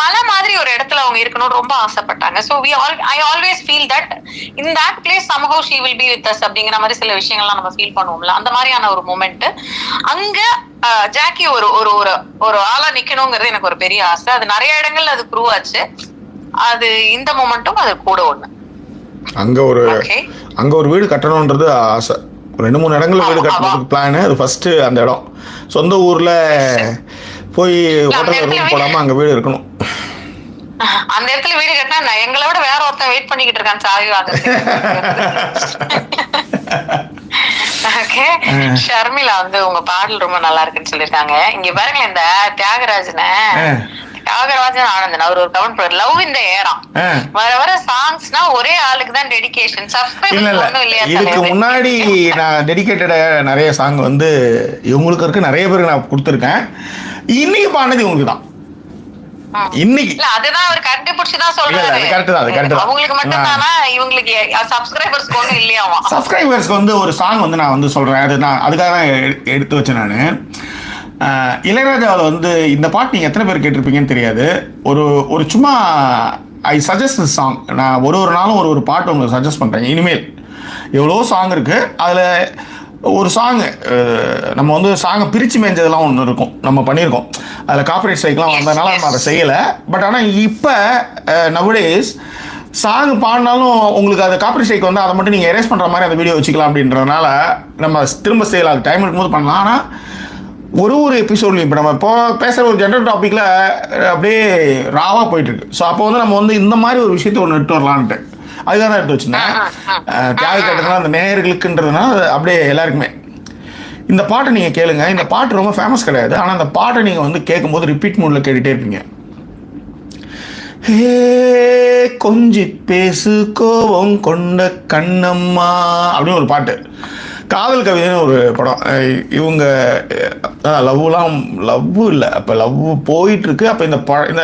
மலை மாதிரி ஒரு இடத்துல அவங்க இருக்கணும் ரொம்ப ஆசைப்பட்டாங்க. So I always feel that in that place somehow she will be with us அப்படிங்கிற மாதிரி சில விஷயங்கள்லாம் நம்ம ஃபீல் பண்ணுவோம்ல, அந்த மாதிரியான ஒரு மொமெண்ட். அங்க ஜாக்கி ஒரு ஆளா நிக்கணுங்கிறது எனக்கு ஒரு பெரிய ஆசை. அது நிறைய இடங்கள்ல அது ப்ரூவ் ஆச்சு. அது இந்த மொமெண்ட்டும் அது கூட ஒண்ணு. அங்க ஒரு வீடு கட்டணும்ன்றது ஆசை. 2-3 இடங்கள்ல வீடு கட்டணும்னு பிளான். அது ஃபர்ஸ்ட் அந்த இடம் சொந்த ஊர்ல போய் ஹோட்டல் ரூம் போடாம அங்க வீடு இருக்கணும். அந்த இடத்துல வீடு கட்டினா எங்களோட வேற ஒருத்தன் வெயிட் பண்ணிக்கிட்டு இருக்கான் சாவி வாங்க. ஷர்மிளா உங்க பாடல் ரொம்ப நல்லா இருக்குன்னு சொல்லிருக்காங்க. இங்க பாருங்க, இந்த தியாகராஜன் ஆனந்தன் அவர் ஒரு கமெண்ட், லவ் இந்த ஏரம் வர சாங்ஸ்னா ஒரே ஆளுக்கு தான் டெடிகேஷன். சப்ஸ்கிரைபர் இல்லையா? இதுக்கு முன்னாடி நான் டெடிகேட்டடா நிறைய சாங் இவங்களுக்கு இருக்கு, நிறைய பேருக்கு நான் கொடுத்துருக்கேன். இன்னைக்கு பாடினது இவங்களுக்கு தான். இன்னைக்கு அதுதான் அவர் கண்டுபிடிச்சுதான் சொல்றாரு. அவங்களுக்கு மட்டும் தானா, இவங்களுக்கு சப்ஸ்கிரைபர்ஸ்க்கு ஒண்ணும் இல்லையாமா? சப்ஸ்கிரைபர்ஸ்க்கு ஒரு சாங் நான் சொல்றேன். அது நான் அதுக்காக தான் எடுத்து வச்சேன். நான் இளையராஜாவில் இந்த பாட்டு நீங்கள் எத்தனை பேர் கேட்டிருப்பீங்கன்னு தெரியாது. ஒரு சும்மா ஐ சஜஸ்ட் சாங். நான் ஒரு நாளும் ஒரு பாட்டு உங்களுக்கு சஜஸ்ட் பண்ணுறேன். இனிமேல் எவ்வளோ சாங் இருக்குது, அதில் ஒரு சாங்கு நம்ம சாங்கை பிரித்து மேய்ஞ்சதெல்லாம் ஒன்று இருக்கும், நம்ம பண்ணியிருக்கோம். அதில் காப்பிரைட் ஸ்ட்ரைக்லாம் வந்ததுனால நம்ம அதை செய்யலை. பட் ஆனால் இப்போ நவடேஸ் சாங் பாடினாலும் உங்களுக்கு அது காப்பிரைட் ஸ்ட்ரைக் அதை மட்டும் நீங்கள் எரேஸ் பண்ணுற மாதிரி அந்த வீடியோ வச்சுக்கலாம் அப்படின்றதுனால நம்ம திரும்ப செய்யலாம். அது டைம் இருக்கும்போது பண்ணலாம். ஆனால் ஒரு எபிசோட்லையும் இப்போ நம்ம பேசுகிற ஒரு ஜென்ரல் டாப்பிக்கில் அப்படியே ராவாக போயிட்டுருக்கு. ஸோ அப்போ நம்ம இந்த மாதிரி ஒரு விஷயத்தை ஒன்று எடுத்து வரலான்ட்டு அதுதான் எடுத்து வச்சுருந்தேன். தியாக கேட்டதுனால அந்த நேயர்களுக்குன்றதுனால அப்படியே எல்லாருக்குமே இந்த பாட்டை நீங்கள் கேளுங்க. இந்த பாட்டு ரொம்ப ஃபேமஸ் கிடையாது, ஆனால் அந்த பாட்டை நீங்கள் கேட்கும்போது ரிப்பீட் மூடில் கேட்டுகிட்டே இருப்பீங்க. ஹே கொஞ்சி பேசு கோவம் கொண்ட கண்ணம்மா அப்படின்னு ஒரு பாட்டு. காதல் கவிதைன்னு ஒரு படம். இவங்க லவ் இல்லை, அப்போ லவ் போயிட்டுருக்கு. அப்போ இந்த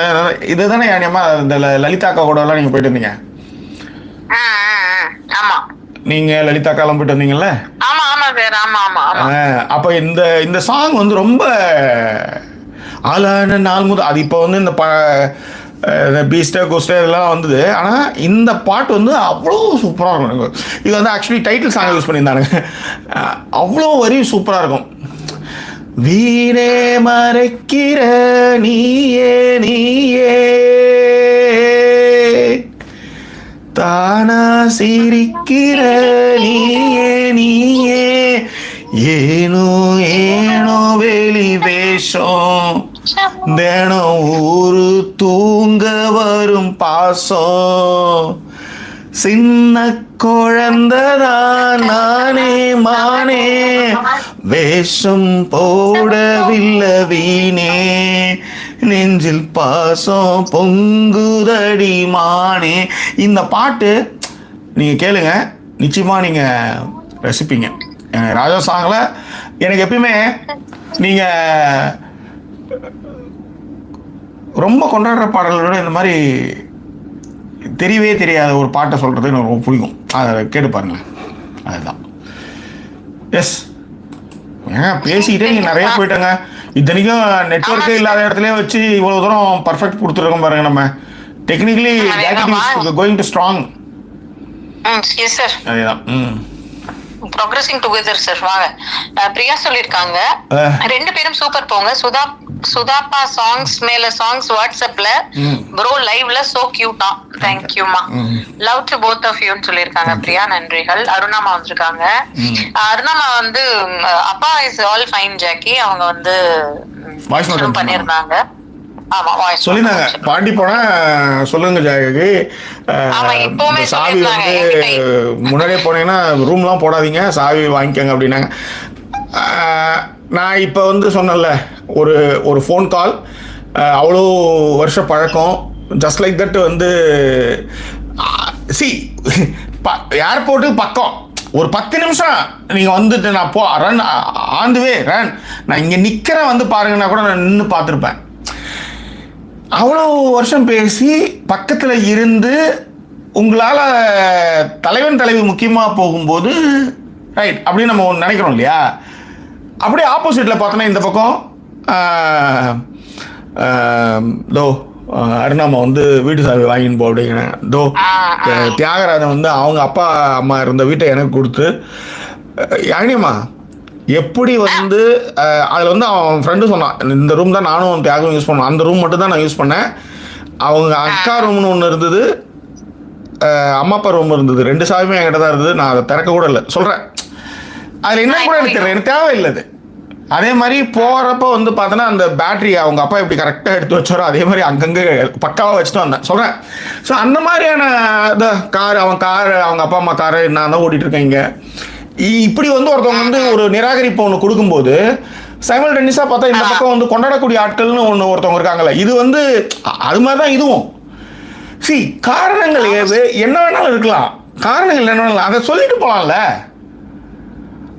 இதை தானே யானியம்மா இந்த லலிதாக்கா கூடலாம் நீங்கள் போயிட்டு இருந்தீங்க. நீங்கள் லலிதாக்காலாம் போயிட்டு வந்தீங்கல்ல? அப்போ இந்த சாங் ரொம்ப ஆளான நாள் முதல் அது இப்போ இந்த பீஸ்டர் கோஸ்டர் இதெல்லாம் வந்தது. ஆனால் இந்த பாட்டு வந்து அவ்வளோ சூப்பராக இருக்கும். இது வந்து ஆக்சுவலி டைட்டில் சாங் யூஸ் பண்ணியிருந்தானுங்க. அவ்வளோ வரி சூப்பராக இருக்கும். வீரே மறைக்கிற நீயே நீயே தானா சிரிக்கிற நீயே நீயே ஏனோ ஏனோ வெளி வேஷம் தினம் ஊரு தூங்க வரும் பாசம் சின்ன குழந்தைதான் நானே மானே வேஷம் போடவில்லை வீணே நெஞ்சில் பாசம் பொங்குதடி மானே. இந்த பாட்டு நீங்கள் கேளுங்க, நிச்சயமாக நீங்கள் ரசிப்பீங்க. ராஜா சாங்கில் எனக்கு எப்பயுமே நீங்கள் ரொம்ப கொண்டாடுற பாடல்களோட இந்த மாதிரி தெரியவே தெரியாத ஒரு பாட்டை சொல்கிறது எனக்கு ரொம்ப பிடிக்கும். அதை கேட்டு பாருங்களேன். அதுதான். எஸ், ஏங்க பேசிக்கிட்டே நீங்கள் நிறைய போயிட்டாங்க. இத்தனைக்கும் நெட்வொர்க்கே இல்லாத இடத்துலயே வச்சு இவ்வளோ தூரம் பர்ஃபெக்ட் கொடுத்துருக்கோம் பாருங்க. நம்ம technically going to strong. Yes sir, அதுதான். Progressing together sir. வாங்க, பிரியா சொல்லிருக்காங்க, ரெண்டு பேரும் சூப்பர் போங்க. சுதாப்பா சாங்ஸ் மேல சாங்ஸ் வாட்ஸ்அப்ல ப்ரோ லைவ்ல சோ கியூட்டா. தேங்க்யூமா, லவ் டு போத் ஆஃப் யூன்னு சொல்லிருக்காங்க பிரியா. நன்றிகள். அருணாமா வந்திருக்காங்க. அருணாமா வந்து அப்பா இஸ் ஆல் ஃபைன் ஜாக்கி அவங்க வந்து பண்ணிருந்தாங்க. சொல்லிருந்தாங்க பாண்டி போனா சொல்லுங்க ஜாகி, சாவி வந்து முன்னாடியே போனீங்கன்னா ரூம்லாம் போடாதீங்க, சாவி வாங்கிக்கோங்க அப்படின்னாங்க. நான் இப்போ வந்து சொன்னேன்ல, ஒரு ஃபோன் கால், அவ்வளோ வருஷ பழக்கம், ஜஸ்ட் லைக் தட் வந்து ஏர்போர்ட்டுக்கு பக்கம் ஒரு 10 நிமிஷம் நீங்கள் வந்துட்டு நான் run on the way run, நான் இங்கே நிற்கிறேன் வந்து பாருங்கன்னா கூட நான் நின்று பார்த்துருப்பேன். அவ்வளோ வருஷம் பேசி பக்கத்தில் இருந்து உங்களால் தலைவன் தலைவி முக்கியமாக போகும்போது ரைட் அப்படின்னு நம்ம ஒன்று நினைக்கிறோம் இல்லையா? அப்படியே ஆப்போசிட்டில் பார்த்தோன்னா இந்த பக்கம் தோ அருணாமா வந்து வீட்டு சாவி வாங்கின்னு போ அப்படிங்கிறேன். தோ தியாகராஜன் வந்து அவங்க அப்பா அம்மா இருந்த வீட்டை எனக்கு கொடுத்து யானியம்மா எப்படி வந்து அதில் வந்து அவன் ஃப்ரெண்டு சொன்னான், இந்த ரூம் தான் நானும் தியாகம் யூஸ் பண்ணேன், அந்த ரூம் மட்டும் தான் நான் யூஸ் பண்ணேன். அவங்க அக்கா ரூம்னு ஒன்று இருந்தது, அம்மா அப்பா ரூம் இருந்தது, 2 சாவியுமே என்கிட்ட தான் இருந்தது. நான் அதை திறக்க கூட இல்லை சொல்கிறேன். அதில் என்ன கூட எனக்கு தெரியல, எனக்கு தேவையில்லை அது. அதே மாதிரி போகிறப்ப வந்து பார்த்தோன்னா அந்த பேட்டரி அவங்க அப்பா எப்படி கரெக்டாக எடுத்து வச்சாரோ அதே மாதிரி அங்கங்கே பக்காவாக வச்சுட்டு வந்தேன் சொல்கிறேன். ஸோ அந்த மாதிரியான இந்த கார், அவங்க அப்பா அம்மா காரு நான் தான் ஓட்டிகிட்டு இருக்கேன். இங்கே இப்படி வந்து ஒருத்தவங்க வந்து ஒரு நிராகரிப்பு ஒன்று கொடுக்கும்போது சைமல்டேனியஸாக பார்த்தா இந்த பக்கம் வந்து கொண்டாடக்கூடிய ஆட்கள்னு ஒருத்தவங்க இருக்காங்கல்ல, இது வந்து அது மாதிரி தான் இதுவும். காரணங்கள் என்ன வேணாலும் இருக்கலாம், காரணங்கள் என்ன வேணாலும் அதை சொல்லிட்டு போகலாம்ல.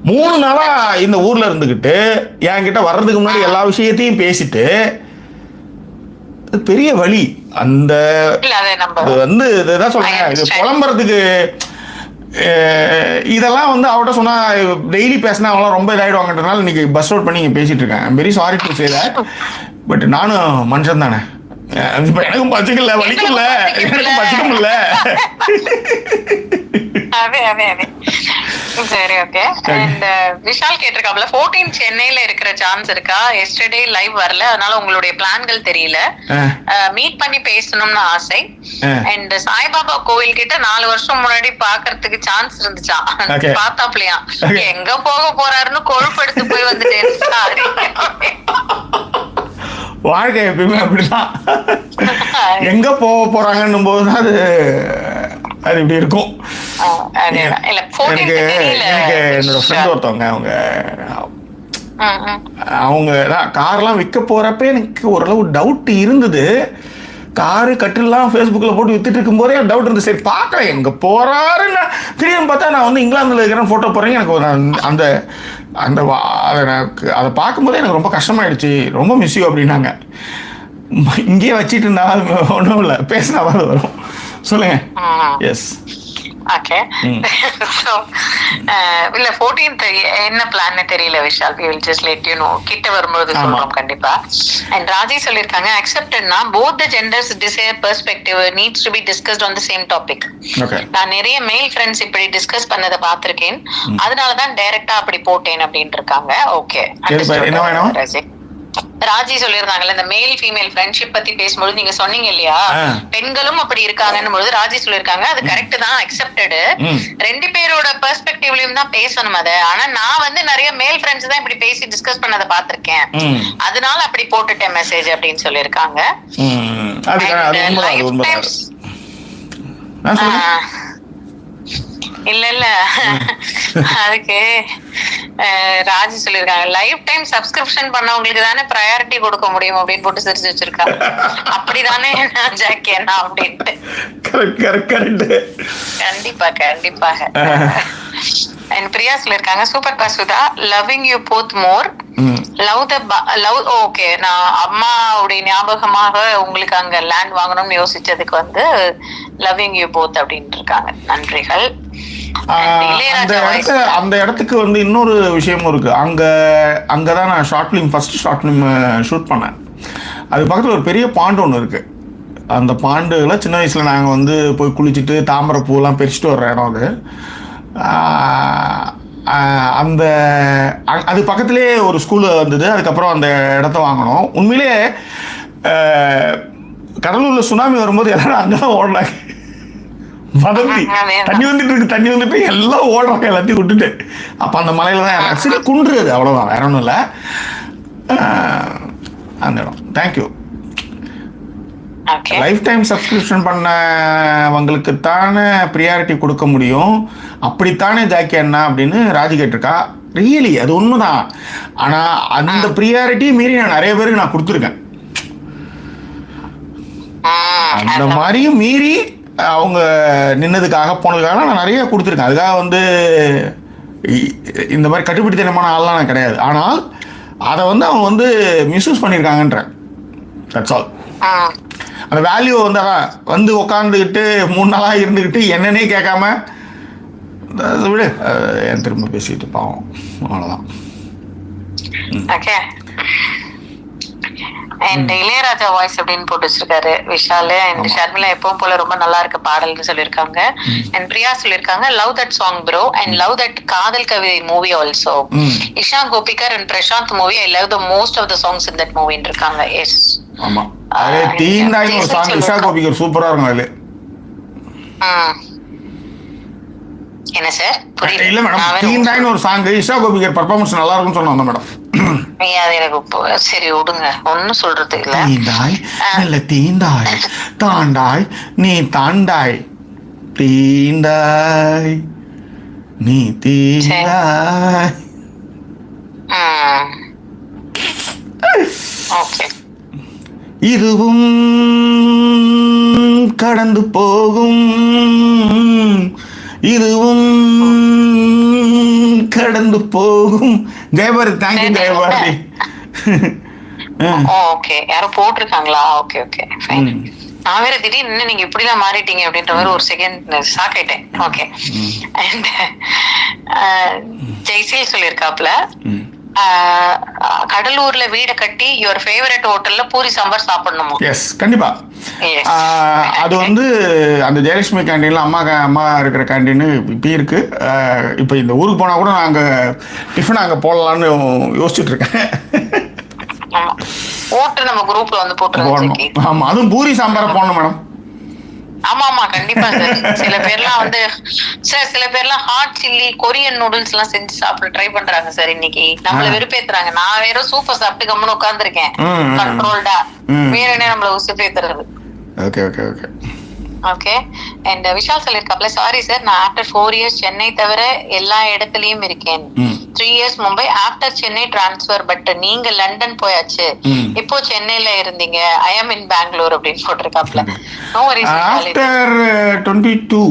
3 நாளா இந்த ஊர்ல இருந்துக்கிட்டு என்கிட்ட வர்றதுக்கு முன்னாடி எல்லா விஷயத்தையும் பேசிட்டு பெரிய வழி. அந்த வந்து இதுதான் சொல்றேன், இது புலம்புறதுக்கு இதெல்லாம் வந்து அவட்ட சொன்னா டெய்லி பேசினா அவங்களாம் ரொம்ப இதாயிடுவாங்கன்றதுனால இன்னைக்கு பஸ் அவுட் பண்ணி இங்கே பேசிட்டு இருக்கேன். I'm very sorry to say that. But நானும் மனுஷன் தானே, இப்போ எனக்கும் பச்சிக்கல வலிக்கல, எனக்கும் பச்சிக்கல. சரி, ஓகே. அண்ட் விஷால் கேட்டிருக்காப்ல 14 சென்னையில இருக்கிற சான்ஸ் இருக்கா? எஸ்டர்டே லைவ் வரல, அதனால உங்களுடைய பிளான்கள் தெரியல, மீட் பண்ணி பேசணும்னு ஆசை. அண்ட் சாய்பாபா கோவில் கிட்ட 4 வருஷம் முன்னாடி பாக்குறதுக்கு சான்ஸ் இருந்துச்சா, பார்த்தாப்லையா, எங்க போக போறாருன்னு கொழுப்படுத்து போய் வந்துட்டேன். சாரி, வாழ்க்கை எப்பயுமே அப்படிதான், எங்க போக போறாங்கன்னும் போதுதான் அது இப்படி இருக்கும். எனக்கு என்னோட ஃப்ரெண்ட் ஒருத்தவங்க அவங்க கார்லாம் விற்க போறப்ப எனக்கு ஓரளவு டவுட் இருந்தது. காரு கட்டிலாம் ஃபேஸ்புக்கில் போட்டு வித்துட்டு இருக்கும் போதே டவுட் இருந்தது. சரி பார்க்கலாம் எங்கே போறாருன்னு. திடீர்னு பார்த்தா நான் வந்து இங்கிலாந்தில் இருக்கிறேன் ஃபோட்டோ போடுறேன். எனக்கு அந்த அந்த அதை பார்க்கும்போதே எனக்கு ரொம்ப கஷ்டமாயிடுச்சு, ரொம்ப மிஸ் யூ அப்படின்னாங்க. இங்கேயே வச்சுட்டு இருந்தாலும் ஒன்றும் இல்லை, பேசினாவது வரும். சொல்லுங்க. S, okay. சோ இல்ல 14th என்ன பிளான் தெரியல Vishal. we will just let you know கிட்ட வரும்போது சொல்றோம் கண்டிப்பா. and ராஜி சொல்லிருக்காங்க acceptedனா both the genders desire perspective needs to be discussed on the same topic. நான் நிறைய மேல் ஃப்ரெண்ட்ஸ் இப்படி டிஸ்கஸ் பண்ணதை பார்த்திருக்கேன், அதனாலதான் டைரக்டா அப்படி போட்டேன் அப்படின்னு இருக்காங்க. ஓகே, ராஜி சொல்லிருந்தாங்கல்ல இந்த மேல் ஃபீமேல் ஃப்ரெண்ட்ஷிப் பத்தி பேசும்போது நீங்க சொன்னீங்க இல்லையா, பெண்களும் அப்படி இருக்காங்கன்னு போது ராஜி சொல்லிருக்காங்க அது கரெக்ட் தான், அக்செப்டடு. ரெண்டு பேரோட பெர்ஸ்பெக்டிவ்லயும் தான் பேசணும் அத. ஆனா நான் வந்து நிறைய மேல் ஃப்ரெண்ட்ஸ் தான் இப்படி பேசி டிஸ்கஸ் பண்ணதை பாத்திருக்கேன், அதனால அப்படி போட்டுட்டேன் மெசேஜ் அப்படின்னு சொல்லிருக்காங்க. இல்ல இல்ல அதுக்கு ராஜி சொல்லிருக்காங்க லைஃப் டைம் சப்ஸ்கிரிப்ஷன் பண்ணவங்களுக்கு தானே ப்ரையாரிட்டி கொடுக்க முடியும் அப்படின்னு போட்டு சிரிச்சு வச்சிருக்காங்க. அப்படிதானே ஜாக்கி என்ன அப்படின்ட்டு. கண்டிப்பா கண்டிப்பாக. அண்ட் பிரியா சொல்லிருக்காங்க சூப்பர் பசுதா, loving you both more, love okay. நான் அம்மாவுடைய ஞாபகமாக உங்களுக்கு அங்க லேண்ட் வாங்கணும்னு யோசிச்சதுக்கு வந்து லவ்விங் யூ போத் அப்படின்னு இருக்காங்க. நன்றிகள். அந்த இடத்துக்கு வந்து இன்னொரு விஷயமும் இருக்கு. அங்கதான் நான் ஃபர்ஸ்ட் ஷார்ட் ஃபிலிம் ஷூட் பண்ணேன். அது பக்கத்தில் ஒரு பெரிய பாண்டு ஒன்று இருக்கு. அந்த பாண்டுல சின்ன வயசுல நாங்கள் வந்து போய் குளிச்சுட்டு தாமரை பூலாம் பறிச்சுட்டு வர்ற இடம் அது. அந்த அது பக்கத்துலேயே ஒரு ஸ்கூலு வந்தது. அதுக்கப்புறம் அந்த இடத்த வாங்கினோம். உண்மையிலேயே கடலூரில் சுனாமி வரும்போது எல்லாரும் அங்கே தான் ஓடினாங்க. வதந்தி தண்ணி வந்துட்டு எல்லாம் ஓடுறாங்க எல்லாத்தையும் விட்டுட்டு. அப்போ அந்த மலையில தான் சரி குன்று, அது அவ்வளோதான், வேற ஒன்றும் இல்லை அந்த இடம். தேங்க்யூ. லைஃப் டைம் சப்ஸ்கிரிப்ஷன் பண்ணவங்களுக்கு தானே ப்ரியாரிட்டி கொடுக்க முடியும், அப்படித்தானே ஜாக்கி அண்ணா அப்படின்னு ராஜி கேட்டிருக்கா. ரியலி அது உண்மைதான். ஆனால் அந்த ப்ரியாரிட்டி மீறி நான் நிறைய பேருக்கு நான் கொடுத்துருக்கேன். அந்த மாதிரியும் மீறி அவங்க நின்னதுக்காக போனதுக்காக நான் நிறைய கொடுத்துருக்கேன். அதுக்காக வந்து இந்த மாதிரி கட்டுப்பிடித்தனமான ஆள்லாம் நான் கிடையாது. ஆனால் அதை வந்து அவங்க வந்து மிஸ்யூஸ் பண்ணியிருக்காங்கன்றேன். That's all. அந்த வேல்யூ வந்து வந்து உட்காந்துக்கிட்டு 3 நாளாக இருந்துக்கிட்டு என்னன்னே கேட்காம விடு என் திரும்ப பேசிட்டு பாவம், அவ்வளோதான். ஓகே. அண்ட் இளையராஜா வாய்ஸ் அப்படின்னு போட்டு வச்சிருக்காரு விஷால். அண்ட் ஷர்மிளா எப்பவும் போல ரொம்ப நல்லா இருக்கு பாடல்னு சொல்லியிருக்காங்க. அண்ட் பிரியா சொல்லியிருக்காங்க love that song bro and love that Kadhal Kavithai movie also. Isha Koppikar and Prashanth movie I love the most of the songs in that மூவின்னு இருக்காங்க. எஸ் ஆமா, அதே தீண்டாய் ஒரு சாங் இஷா கோபிகர் சூப்பரா இருக்கும். அதுல என்ன சார் புரியல? இல்ல மேடம், தீண்டாய்னு ஒரு சாங் இஷா கோபிகர் பெர்ஃபார்மன்ஸ் நல்லா இருக்கும்னு சொன்னாங்க மேடம். அது எனக்கு சரி விடுங்க, ஒன்னும் சொல்றது இல்ல. தீண்டாய் இல்ல தீண்டாய் தாண்டாய் நீ தாண்டாய் தீண்டாய் நீ தீண்டாய். ஓகே. இதுவும் கடந்து போகும், இதுவும் கடந்து போகும். ஜெயபாரதி, தேங்க்யூ ஜெயபாரதி. ஓகே, யாரும் போட்டிருக்காங்களா? Okay okay fine. நான் வேற திடீர்னு நீங்க இப்படிலாம் மாறிட்டீங்க அப்படின்ற மாதிரி ஒரு செகண்ட் ஷாக் ஆயிட்டேன். ஓகே. அண்ட் ஜெய்சீல் சொல்லியிருக்காப்ல கடலூர்ல வீட கட்டி யுவர் ஃபேவரட் ஹோட்டல்ல பூரி சாம்பார் சாப்பிடணுமா? எஸ் கண்டிப்பா. அது வந்து அந்த ஜெயலட்சுமி கேண்டீன்ல அம்மா இருக்கிற கேண்டீன் இப்பயும் இருக்கு. இப்போ இந்த ஊருக்கு போனா கூட நாங்க டிஃபன் அங்க போடலாம்னு யோசிச்சுட்டு இருக்கேன். போட்டு நம்ம குரூப்ல வந்து போட்டுருவோம். ஆமா, அதுவும் பூரி சாம்பாரை போடணும் மேடம். ஆமா ஆமா கண்டிப்பா சார். சில பேர்லாம் வந்து சார் சில பேர்லாம் ஹாட் சில்லி கொரியன் நூடுல்ஸ் எல்லாம் செஞ்சு சாப்பிட ட்ரை பண்றாங்க சார். இன்னைக்கு நம்மள வெறுப்பேத்துறாங்க. நான் வேற சூப்பர் சாப்பிட்டு கம்முன்னு உட்கார்ந்துருக்கேன் கண்ட்ரோல்டா. வேற என்ன நம்மள உசுப்பேத்துறது. Okay okay okay okay. And Vishal சொல்லிருக்காப்ல சாரி சார், நான் ஆஃப்டர் 4 years சென்னை தவிர எல்லா இடத்துலயும் இருக்கேன். 3 years Mumbai, after Chennai transfer. But நீங்க லண்டன் போயாச்சு, இப்போ சென்னையில இருந்தீங்க. ஐ அம் இன் பெங்களூர் அப்படின்னு போட்டிருக்காப்ல. No worries. ஆஃப்டர் 22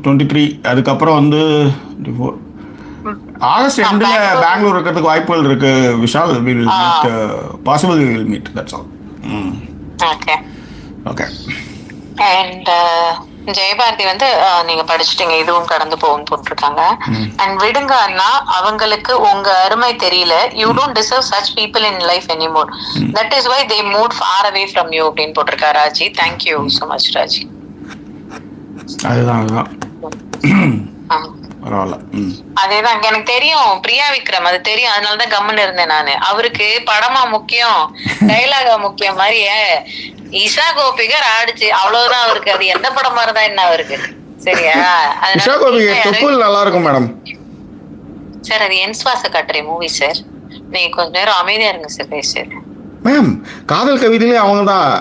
23 அதுக்கப்புறம் வந்து 24 ஆகஸ்ட் எண்ட்ல பெங்களூர் இருக்கிறதுக்கு வாய்ப்புகள் இருக்கு Vishal. Will meet, possible will meet, that's all. Okay okay. And Jayabharathi வந்து நீங்க படிச்சுட்டீங்க, இதுவும் கடந்து போகும் போட்டிருக்காங்க. அண்ட் விடுங்க அண்ணா, அவங்களுக்கு உங்க அருமை தெரியல. You don't deserve such people in life anymore. That is why they move far away from you அப்படின்னு போட்டிருக்காரு Raji. Thank you so much Raji. அதுதான் பரவாயில்ல. அதேதான் எனக்கு தெரியும், பிரியா விக்ரம் அது தெரியும், அதனாலதான் கம்முன்னு இருந்தேன் நானு. அவருக்கு படமா முக்கியம், டைலாகா முக்கியம் மாதிரி இஷா கோபிகர் ஆடிச்சு அவ்வளவுதான் அவருக்கு. அது எந்த படமா இருந்தா என்ன அவருக்கு, சரியா? இஷா கோபிகர் தொப்புள் நல்லா இருக்கும் மேடம். சார் அது என் சுவாச காட்டுறே மூவி சார். நீங்க கொஞ்ச நேரம் அமைதியா இருங்க சார், பேசுறேன் மேம். காதல் கவிதையிலே அவங்க தான்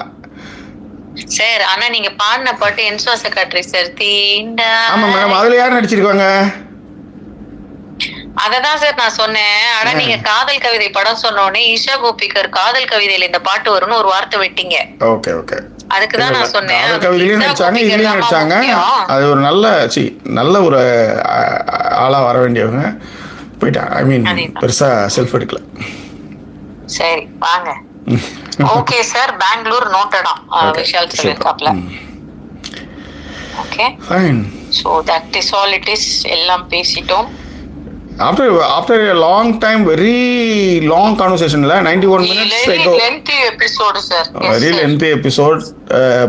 சார். ஆனா நீங்க பாடின பாட்டு என் சுவாச காட்டுறே சார். தீண்டா. ஆமா மேடம், அதுல யார் நடிச்சிருக்காங்க? அததான் சார் நான் சொன்னேன். ஆனா நீங்க காதல் கவிதை படம் சொன்ன உடனே இஷா கோபிகர் காதல் கவிதையில இந்த பாட்டு வரும்னு ஒரு வார்த்தை விட்டீங்க. ஓகே ஓகே, அதுக்குதான் நான் சொன்னேன். காதல் கவிதையிலயும் நடிச்சாங்க, இதுலயும் நடிச்சாங்க. அது ஒரு நல்ல ஒரு ஆளா வர வேண்டியவங்க போயிட்டாங்க. ஐ மீன் பெருசா செல்ஃப் எடுக்கல. சரி வாங்க. ஓகே சார், பெங்களூர் நோட்டடா விஷால் சொல்லிருக்காப்ல. Okay fine. So that is all it is. எல்லாம் பேசிட்டோம். After a long time, very long conversation, 91 minutes ago. Lengthy episode sir. Very lengthy episode.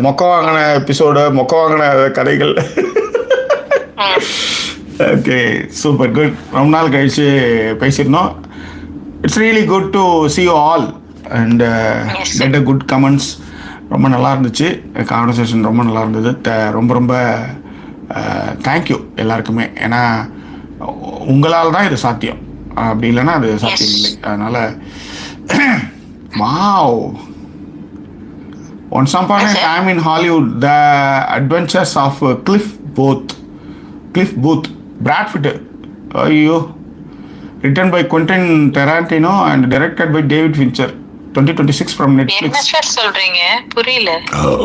மொக்க வாங்கின எபிசோடு, மொக்க வாங்கின கதைகள். Okay, super good. ரொம்ப நாள் கழிச்சு பேசியிருந்தோம். It's really good to see you all and get a good comments. ரொம்ப நல்லா இருந்துச்சு கான்வர்சேஷன், ரொம்ப நல்லா இருந்தது. ரொம்ப தேங்க்யூ எல்லாருக்குமே. ஏன்னா உங்களால் தான் இது சாத்தியம், அப்படி இல்லைன்னா அது சாத்தியம் இல்லை. அதனால wow. Once upon a time in Hollywood, the adventures of Cliff Booth, Brad Pitt. ஐயோ, written by Quentin Tarantino and directed by David Fincher. 2026 from Netflix. சொல்றீங்க புரியல.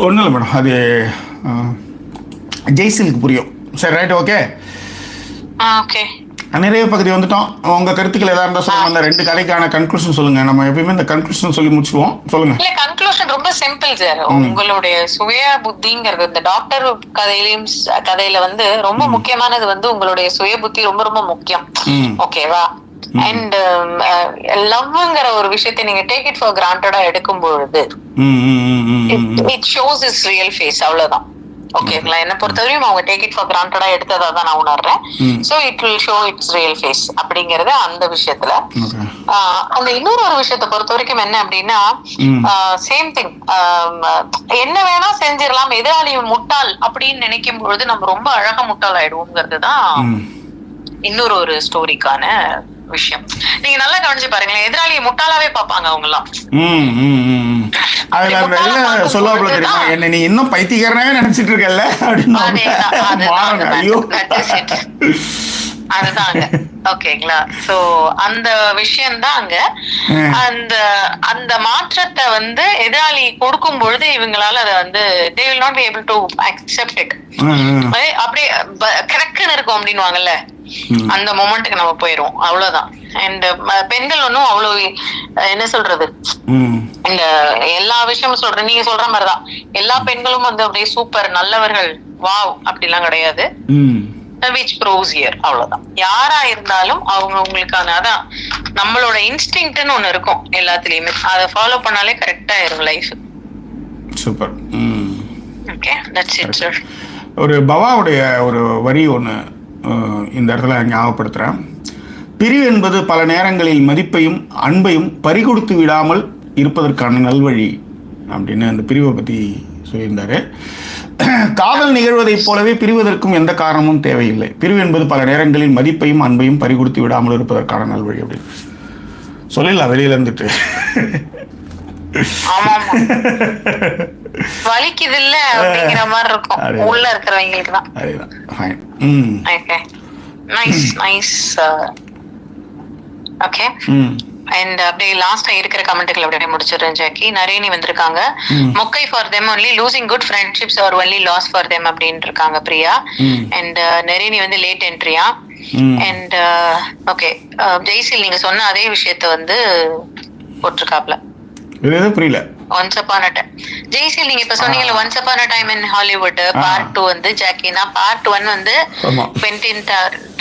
ஒன்றும் இல்லை மேடம், அது ஜெய்சிலுக்கு புரியும். சரி ரைட், ஓகே. ஓகே, நிறைய பகுதி வந்துட்டோம். உங்க கருத்துக்கள் ஏதாவது இருந்தா சொல்லுங்க. அந்த 2 கதைக்கான கன்க்ளூஷன் சொல்லுங்க. நம்ம எப்பயுமே இந்த கன்க்ளூஷன் சொல்லி முடிச்சுவோம். சொல்லுங்க. இல்ல கன்க்ளூஷன் ரொம்ப சிம்பிள் சார். உங்களுடைய சுய புத்திங்கிறது இந்த டாக்டர் கதையில வந்து ரொம்ப முக்கியமானது வந்து உங்களுடைய சுய புத்தி ரொம்ப ரொம்ப முக்கியம். ஓகேவா? அண்ட் லவ்ங்கிற ஒரு விஷயத்தை நீங்க டேக் இட் ஃபார் கிராண்டடா எடுக்கும் பொழுது it shows is real face. அவ்வளவுதான். ஓகேங்களா? என்ன பொறுத்தவரையும் அவங்க டேக் இட் ஃபார் கிராண்டடா எடுத்ததா தான் நான் உணர்றேன். So it will show it's real face அப்படிங்கறது அந்த விஷயத்துல. அந்த இன்னொரு விஷயத்தை பொறுத்த வரைக்கும் என்ன அப்படின்னா, சேம் திங், என்ன வேணா செஞ்சிடலாம், எதிராளி முட்டாள் அப்படின்னு நினைக்கும் பொழுது நம்ம ரொம்ப அழகா முட்டாள் ஆயிடுவோங்கிறது தான் இன்னொரு ஸ்டோரிக்கான விஷயம். நீங்க நல்லா கவனிச்சு பாருங்களேன், எதிராளியை முட்டாளாவே பாப்பாங்க அவங்க எல்லாம். சொல்லுவாப்புல தெரியுமா, என்ன நீ இன்னும் பைத்தியக்காரனே நினைச்சிட்டு இருக்கல அப்படின்னு. அதுதாங்க. ஓகேங்களா? சோ அந்த விஷயம் தான் அங்க. அந்த மாற்றத்தை வந்து எதிராளி கொடுக்கும் பொழுது இவங்களால அதை வந்து they will not be able to accept it. அப்படியே கிடக்குன்னு இருக்கும் அப்படின்னுவாங்கல்ல, அந்த மொமெண்ட்டுக்கு நம்ம போயிரும். அவ்வளவுதான். அண்ட் பெண்கள் ஒன்னும் அவ்வளவு என்ன சொல்றது, இந்த எல்லா விஷயமும் சொல்றேன், நீங்க சொல்ற மாதிரிதான் எல்லா பெண்களும் வந்து அப்படியே சூப்பர் நல்லவர்கள் வாவ் அப்படிலாம் கிடையாது. which proves here. அவ்வளவுதான். யாரா இருந்தாலும் அவங்க உங்களுக்கான அதான் நம்மளோட இன்ஸ்டிங்க்ட்னு ஒண்ணு இருக்கும் எல்லாத்துலயுமே, அதை ஃபாலோ பண்ணாலே கரெக்டா இருக்கும் life. Super. Okay, that's it sir. ஒரு பவாவுடைய ஒரு வரி ஒன்று இந்த இடத்துல ஞாபகப்படுத்துகிறேன். பிரிவு என்பது பல நேரங்களில் மதிப்பையும் அன்பையும் பறிகொடுத்து விடாமல் இருப்பதற்கான நல்வழி அப்படின்னு அந்த பிரிவை பற்றி சொல்லியிருந்தாரு. காதல் நிகழ்வதைப் போலவே பிரிவதற்கும் எந்த காரணமும் தேவையில்லை. பிரிவு என்பது பல நேரங்களில் மதிப்பையும் அன்பையும் பறிகொடுத்து விடாமல் இருப்பதற்கான நல்வழி அப்படின்னு சொல்லலாம் வெளியில இருந்துட்டு. வலிக்குது இல்ல அப்படிங்கிற மாதிரி இருக்கும் உள்ள இருக்கிறவங்களுக்கு தான். Nice nice. ஓகே, அண்ட் அப்படியே லாஸ்டா இருக்கிற கமெண்ட்கள் அப்படியே முடிச்சிடுறேன் ஜாக்கி. நரேனி வந்திருக்காங்க. மொக்கை for them only, losing good friendships are only loss for them அப்படின்னு இருக்காங்க பிரியா. அண்ட் நரேனி வந்து லேட் என்ட்ரியா. அண்ட் ஓகே, ஜெய்சில் நீங்க சொன்ன அதே விஷயத்த வந்து போட்டிருக்காப்ல. புரியல. Once upon a time. ஜெய்சீல் நீங்க இப்ப சொன்னீங்கல்ல once upon a time in Hollywood part 2 வந்து ஜாக்கினா, பார்ட் 1 வந்து குவென்டின்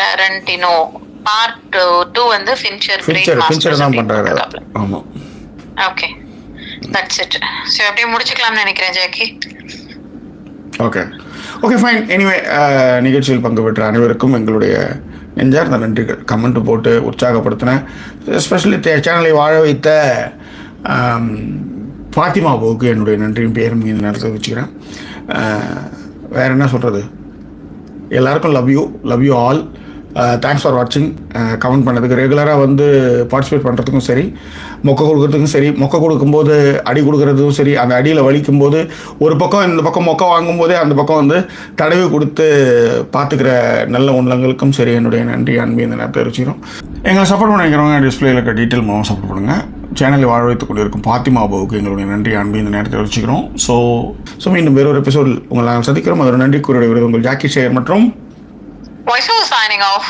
டாரன்டினோ, பார்ட் 2 வந்து ஃபின்ச்சர் தான் பண்றாரு. ஆமா, ஓகே, தட்ஸ் இட். சோ அப்படியே முடிச்சுக்கலாம்னு நினைக்கிறேன் ஜாக்கி. Okay fine. எனிவே, நிகழ்ச்சியில் பங்கு பெற்ற அனைவருக்கும் எங்களுடைய நெஞ்சார்ந்த நன்றிகள். கமெண்ட் போட்டு உற்சாகப்படுத்தின, எஸ்பெஷலி சேனலை வாழ வைத்த ஃபாத்திமாவுக்கு என்னுடைய நன்றியும் பேரும் இந்த நேரத்தில் வச்சுக்கிறேன். வேறு என்ன சொல்கிறது, எல்லாருக்கும் love you all. Thanks for வாட்சிங். கமெண்ட் பண்ணதுக்கு, ரெகுலராக வந்து பார்ட்டிசிபேட் பண்ணுறதுக்கும் சரி, மொக்க கொடுக்குறதுக்கும் சரி, மொக்க கொடுக்கும்போது அடி கொடுக்குறதுக்கும் சரி, அந்த அடியில் வலிக்கும்போது ஒரு பக்கம் இந்த பக்கம் மொக்க வாங்கும்போதே அந்த பக்கம் வந்து தடவி கொடுத்து பார்த்துக்கிற நல்ல உள்ளங்களுக்கும் சரி என்னுடைய நன்றி அன்பு இந்த நேரத்தை வச்சுக்கிறோம். எங்களை சப்போர்ட் பண்ண நினைக்கிறவங்க டிஸ்பிளேயில் இருக்க டீட்டெயில் மூலம் சப்போர்ட் பண்ணுங்கள். சேனலை வாழ வைத்துக் கொண்டிருக்கும் பாத்திமாவுக்கு எங்களுடைய நன்றி அன்பு இந்த நேரத்தை வச்சுக்கிறோம். ஸோ மீண்டும் வேறொரு எபிசோடில் உங்களை நாங்கள் சந்திக்கிறோம். அதோட நன்றி கூறிய உங்கள் ஜாக்கி ஷேர் மற்றும் Voice signing off.